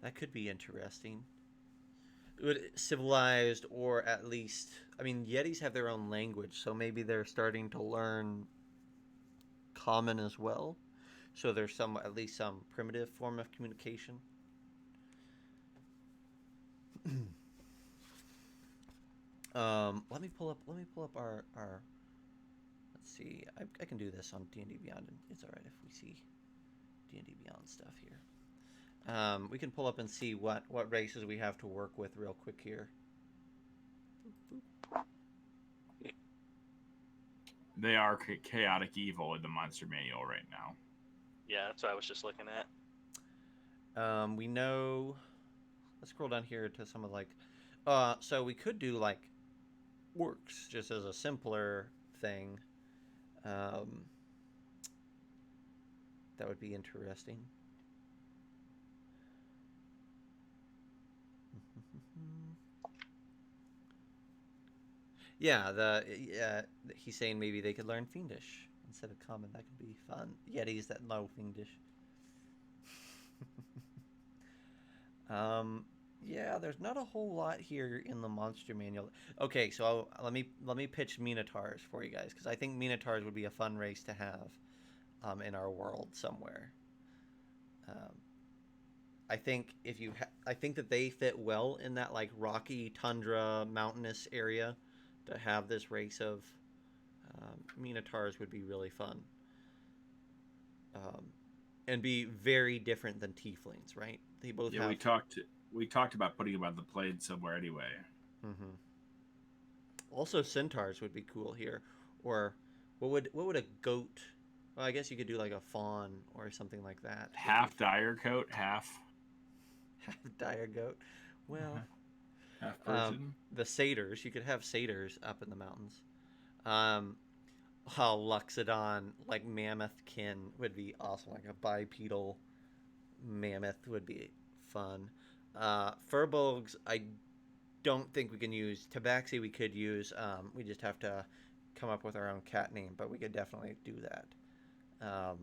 Speaker 1: That could be interesting. Civilized, or at least, I mean, yetis have their own language, so maybe they're starting to learn common as well. So there's at least some primitive form of communication. Let me pull up. Let me pull up our. Let's see. I can do this on D&D Beyond, and it's all right if we see D&D Beyond stuff here. We can pull up and see what races we have to work with real quick here.
Speaker 2: They are chaotic evil in the monster manual right now.
Speaker 3: Yeah, that's what I was just looking at.
Speaker 1: We know. Let's scroll down here to some of like. So we could do like orcs just as a simpler thing. That would be interesting. Yeah, he's saying maybe they could learn Fiendish instead of Common. That could be fun. Yetis that know Fiendish. Yeah, there's not a whole lot here in the monster manual. Okay, so let me pitch Minotaurs for you guys because I think Minotaurs would be a fun race to have, in our world somewhere. I think I think that they fit well in that like rocky tundra mountainous area. To have this race of Minotaurs would be really fun, and be very different than Tieflings, right? They both have.
Speaker 2: We talked about putting them on the plane somewhere anyway.
Speaker 1: Mm-hmm. Also, centaurs would be cool here, or what would a goat? Well, I guess you could do like a fawn or something like that.
Speaker 2: Half dire coat, half
Speaker 1: dire goat. Well,
Speaker 2: half person.
Speaker 1: The satyrs. You could have satyrs up in the mountains. Luxodon, like mammoth kin, would be awesome. Like a bipedal mammoth would be fun. Furbolgs, I don't think we can use. Tabaxi, we could use. We just have to come up with our own cat name, but we could definitely do that. I'll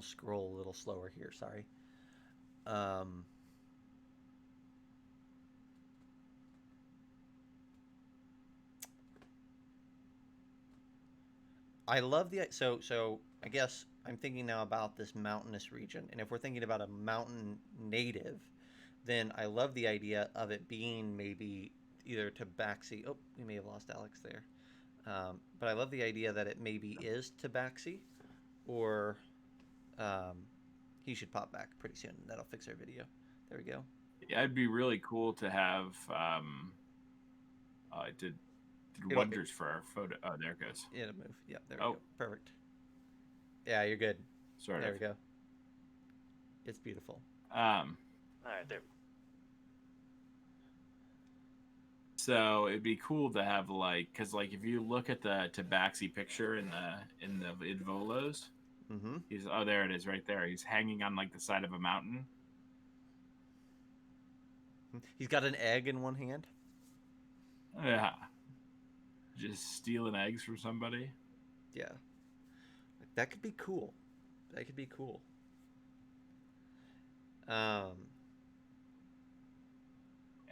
Speaker 1: scroll a little slower here. Sorry. I love the so I guess I'm thinking now about this mountainous region, and if we're thinking about a mountain native, then I love the idea of it being maybe either Tabaxi. Oh, we may have lost Alex there, but I love the idea that it maybe is Tabaxi, or he should pop back pretty soon. That'll fix our video. There we go.
Speaker 2: Yeah, it'd be really cool to have. It did wonders for our photo. Oh, there it goes.
Speaker 1: It'll move. Yeah, there we go. Perfect. Yeah, you're good. There we go. It's beautiful.
Speaker 3: All right, there.
Speaker 2: So it'd be cool to have because if you look at the Tabaxi picture in the Volos,
Speaker 1: mm-hmm.
Speaker 2: There it is right there. He's hanging on like the side of a mountain.
Speaker 1: He's got an egg in one hand.
Speaker 2: Yeah. Just stealing eggs from somebody.
Speaker 1: Yeah. That could be cool. That could be cool.
Speaker 2: And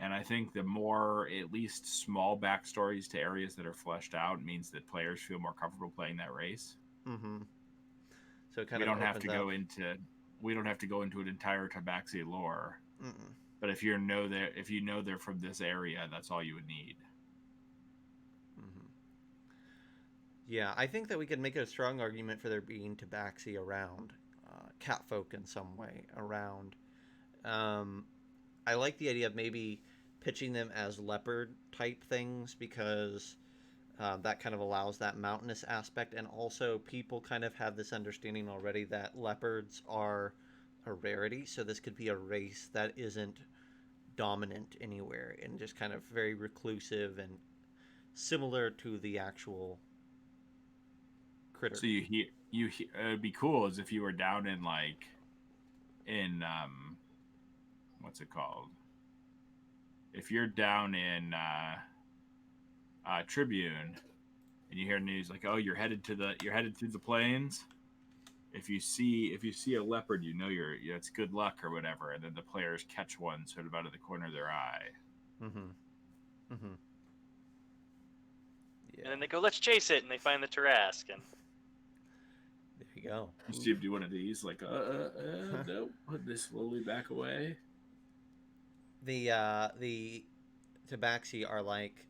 Speaker 2: I think the more, at least small backstories to areas that are fleshed out means that players feel more comfortable playing that race.
Speaker 1: Mm-hmm. So
Speaker 2: we don't have to go into an entire Tabaxi lore.
Speaker 1: Mm-mm.
Speaker 2: But if you know they're from this area, that's all you would need.
Speaker 1: Mm-hmm. Yeah, I think that we could make a strong argument for there being Tabaxi around, catfolk in some way around. I like the idea of maybe pitching them as leopard type things because that kind of allows that mountainous aspect, and also people kind of have this understanding already that leopards are a rarity, so this could be a race that isn't dominant anywhere and just kind of very reclusive and similar to the actual critter.
Speaker 2: So it'd be cool as if you were down in what's it called? If you're down in Tribune and you hear news like, oh, you're headed through the plains. If you see a leopard, it's good luck or whatever, and then the players catch one sort of out of the corner of their eye.
Speaker 1: Mm-hmm. Mm-hmm.
Speaker 3: Yeah. And then they go, let's chase it, and they find the Tarrasque, and
Speaker 1: there you go.
Speaker 2: You see him do one of these, like, no, put this slowly back away.
Speaker 1: The tabaxi are like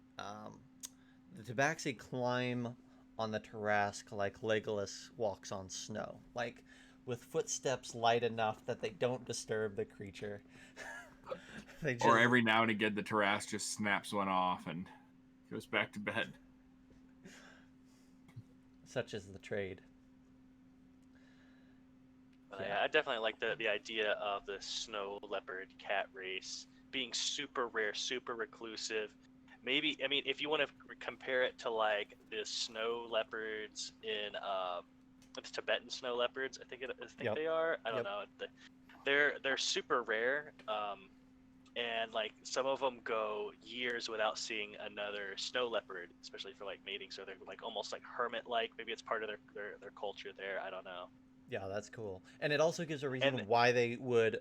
Speaker 1: the tabaxi climb on the Tarrasque like Legolas walks on snow, like with footsteps light enough that they don't disturb the creature. They
Speaker 2: Or
Speaker 1: just
Speaker 2: every now and again, the Tarrasque just snaps one off and goes back to bed.
Speaker 1: such as the trade. Yeah.
Speaker 3: Yeah, I definitely like the idea of the snow leopard cat race being super rare, super reclusive. Maybe, I mean, if you want to compare it to like the snow leopards in the Tibetan snow leopards, I think
Speaker 1: Yep.
Speaker 3: they are. I don't
Speaker 1: Yep.
Speaker 3: know. They're super rare. And like some of them go years without seeing another snow leopard, especially for like mating. So they're like almost like hermit like. Maybe it's part of their culture there. I don't know.
Speaker 1: Yeah, that's cool. And it also gives a
Speaker 3: And
Speaker 1: reason why they would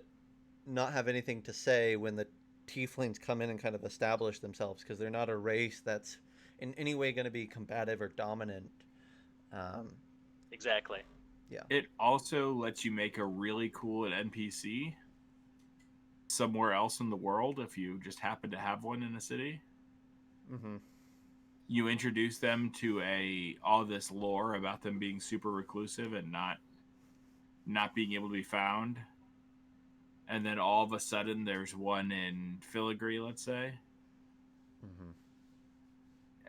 Speaker 1: not have anything to say when the tieflings come in and kind of establish themselves, because they're not a race that's in any way going to be combative or dominant. Um,
Speaker 3: exactly.
Speaker 1: yeah.
Speaker 2: It also lets you make a really cool NPC somewhere else in the world if you just happen to have one in a city.
Speaker 1: Mm-hmm.
Speaker 2: You introduce them to all this lore about them being super reclusive and not being able to be found, and then all of a sudden there's one in Filigree, let's say.
Speaker 1: Mm-hmm.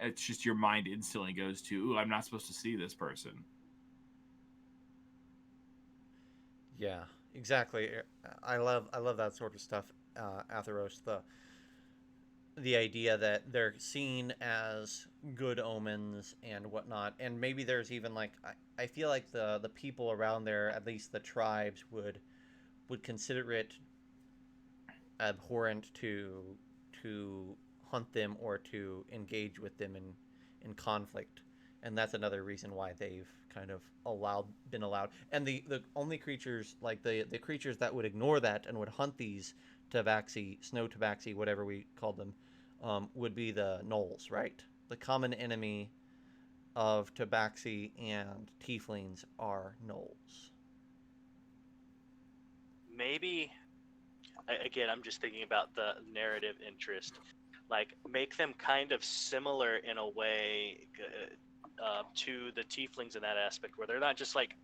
Speaker 2: It's just your mind instantly goes to, ooh, I'm not supposed to see this person.
Speaker 1: Yeah, exactly. I love that sort of stuff, Atheros. The idea that they're seen as good omens and whatnot, and maybe there's even like I feel like the people around there, at least the tribes, would consider it abhorrent to hunt them or to engage with them in conflict, and that's another reason why they've kind of been allowed. And the only creatures, like the creatures that would ignore that and would hunt these tabaxi, snow tabaxi, whatever we called them, would be the gnolls, right? The common enemy of tabaxi and tieflings are gnolls.
Speaker 3: Maybe again, I'm just thinking about the narrative interest. Like make them kind of similar in a way to the tieflings in that aspect, where they're not just like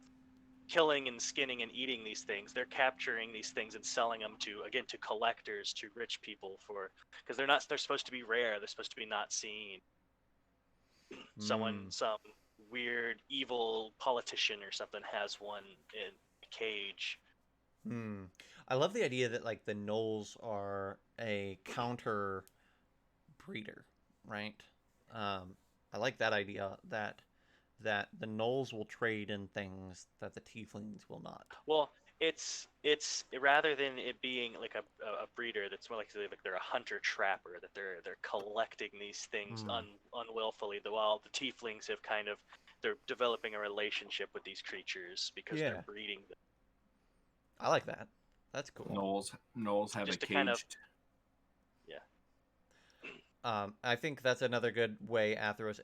Speaker 3: killing and skinning and eating these things. They're capturing these things and selling them to collectors, to rich people for because they're supposed to be rare. They're supposed to be not seen.
Speaker 1: Mm.
Speaker 3: Some weird evil politician or something has one in a cage.
Speaker 1: Hmm. I love the idea that like the gnolls are a counter breeder, right? I like that idea that the gnolls will trade in things that the tieflings will not.
Speaker 3: Well, it's rather than it being like a breeder, that's more like they're a hunter trapper, that they're collecting these things
Speaker 1: Hmm.
Speaker 3: unwillfully. While the tieflings have kind of they're developing a relationship with these creatures because they're
Speaker 1: Yeah,
Speaker 3: breeding them,
Speaker 1: I like that. That's cool.
Speaker 2: Knowles have a
Speaker 3: just to kind of
Speaker 2: caged.
Speaker 3: yeah.
Speaker 1: I think that's another good way, Atheros.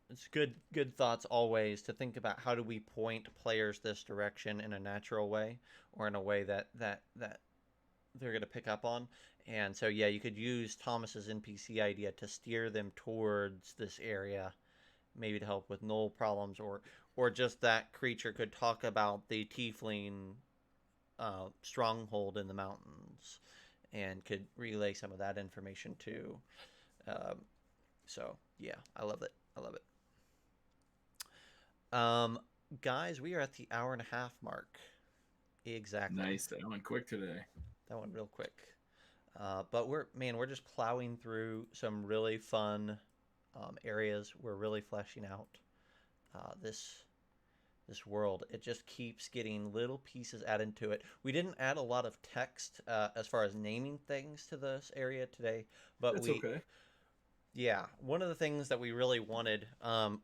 Speaker 1: It's good thoughts always to think about how do we point players this direction in a natural way, or in a way that they're going to pick up on. And so yeah, you could use Thomas's NPC idea to steer them towards this area, maybe to help with null problems, or just that creature could talk about the tiefling stronghold in the mountains and could relay some of that information too. Um, so yeah, I love it. I love it. Um, Guys, we are at the hour and a half mark. Exactly.
Speaker 2: Nice. That went quick today.
Speaker 1: That went real quick. But we're just plowing through some really fun areas. We're really fleshing out this world. It just keeps getting little pieces added to it. We didn't add a lot of text as far as naming things to this area today, but
Speaker 2: That's okay.
Speaker 1: yeah, one of the things that we really wanted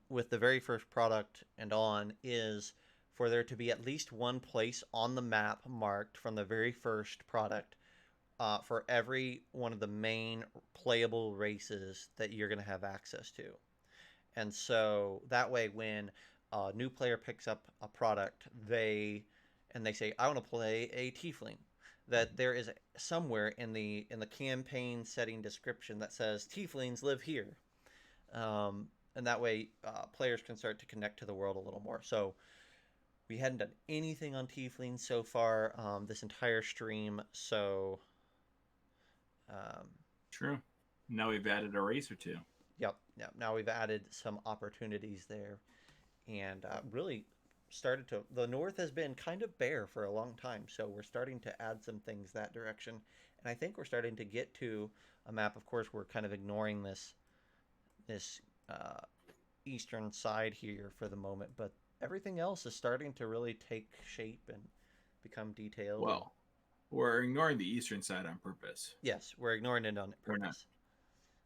Speaker 1: with the very first product and on is for there to be at least one place on the map marked from the very first product for every one of the main playable races that you're going to have access to. And so that way, when a new player picks up a product, they say, "I want to play a tiefling." that there is somewhere in the campaign setting description that says tieflings live here, and that way players can start to connect to the world a little more. So we hadn't done anything on tieflings so far this entire stream. So
Speaker 2: True. Now we've added a race or two.
Speaker 1: Yep. Now we've added some opportunities there, and really started to. The north has been kind of bare for a long time, so we're starting to add some things that direction, and I think we're starting to get to a map. Of course, we're kind of ignoring this eastern side here for the moment, but everything else is starting to really take shape and become detailed.
Speaker 2: Well, we're ignoring the eastern side on purpose.
Speaker 1: Yes, we're ignoring it on purpose.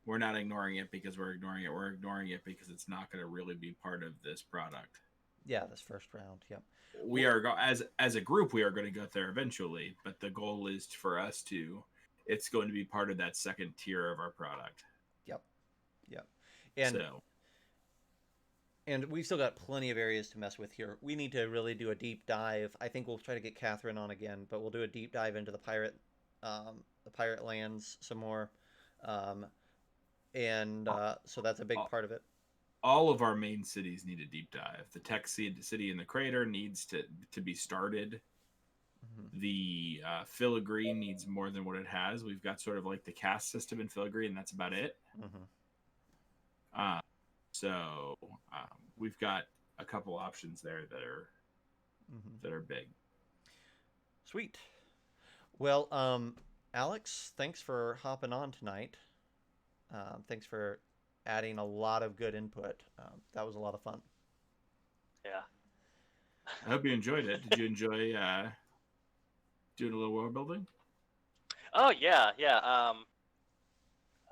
Speaker 2: We're not ignoring it because we're ignoring it. We're ignoring it because it's not going to really be part of this product.
Speaker 1: Yeah, this first round. Yep.
Speaker 2: We are as a group, we are going to get there eventually, but the goal is for us to. It's going to be part of that second tier of our product.
Speaker 1: Yep. And we've still got plenty of areas to mess with here. We need to really do a deep dive. I think we'll try to get Catherine on again, but we'll do a deep dive into the pirate lands some more. So that's a big part of it.
Speaker 2: All of our main cities need a deep dive. The tech city in the crater needs to be started. Mm-hmm. The filigree needs more than what it has. We've got sort of like the caste system in filigree, and that's about it. Mm-hmm. So we've got a couple options there that are big.
Speaker 1: Sweet. Well, Alex, thanks for hopping on tonight. Thanks for adding a lot of good input. That was a lot of fun.
Speaker 3: Yeah.
Speaker 2: I hope you enjoyed it. Did you enjoy doing a little world building?
Speaker 3: Oh yeah.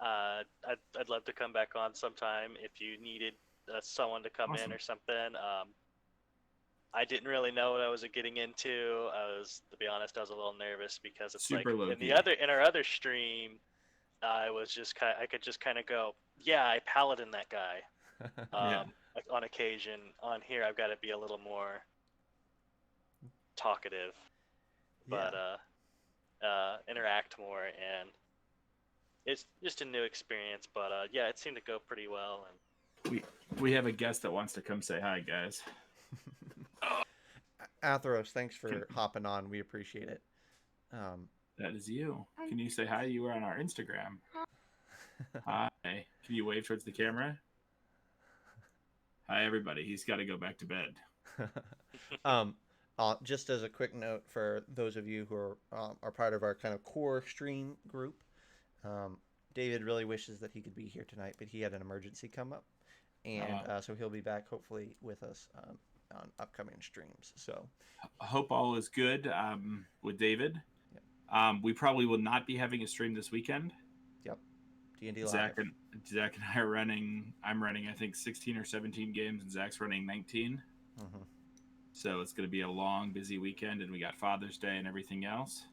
Speaker 3: I'd love to come back on sometime if you needed someone to come in or something. I didn't really know what I was getting into. To be honest, I was a little nervous because it's
Speaker 2: super
Speaker 3: like in our other stream, I could just kind of go, yeah, I paladin that guy. On occasion. On here, I've got to be a little more talkative, but interact more, and it's just a new experience. But yeah, it seemed to go pretty well. And
Speaker 2: we have a guest that wants to come say hi, guys.
Speaker 1: Athros, thanks for hopping on. We appreciate it.
Speaker 2: That is you. Can you say hi? You were on our Instagram. Hi. Can you wave towards the camera? Hi, everybody. He's got to go back to bed.
Speaker 1: Just as a quick note for those of you who are part of our kind of core stream group, David really wishes that he could be here tonight, but he had an emergency come up, and so he'll be back hopefully with us on upcoming streams. So
Speaker 2: I hope all is good with David. Yep. We probably will not be having a stream this weekend.
Speaker 1: Yep. D&D Live.
Speaker 2: Zach and I are running. I'm running, I think, 16 or 17 games, and Zach's running 19. Mm-hmm. So it's going to be a long, busy weekend, and we got Father's Day and everything else.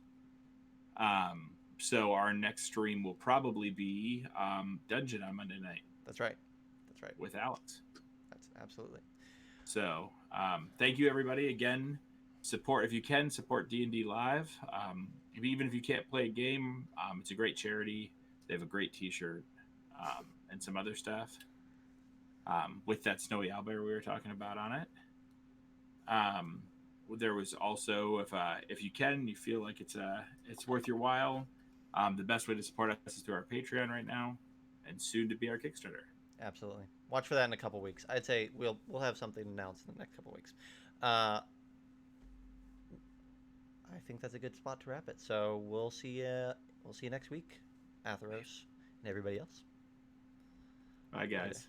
Speaker 2: So our next stream will probably be Dungeon on Monday night.
Speaker 1: That's right.
Speaker 2: With Alex.
Speaker 1: That's absolutely.
Speaker 2: So thank you, everybody. Again, if you can, support D&D Live. Even if you can't play a game, it's a great charity. They have a great T-shirt and some other stuff with that snowy owlbear we were talking about on it. There was also, if you can, you feel like it's worth your while, the best way to support us is through our Patreon right now, and soon to be our Kickstarter.
Speaker 1: Absolutely. Watch for that in a couple weeks. I'd say we'll have something announced in the next couple weeks. I think that's a good spot to wrap it. So we'll see you next week, Atheros and everybody else.
Speaker 2: Bye, guys.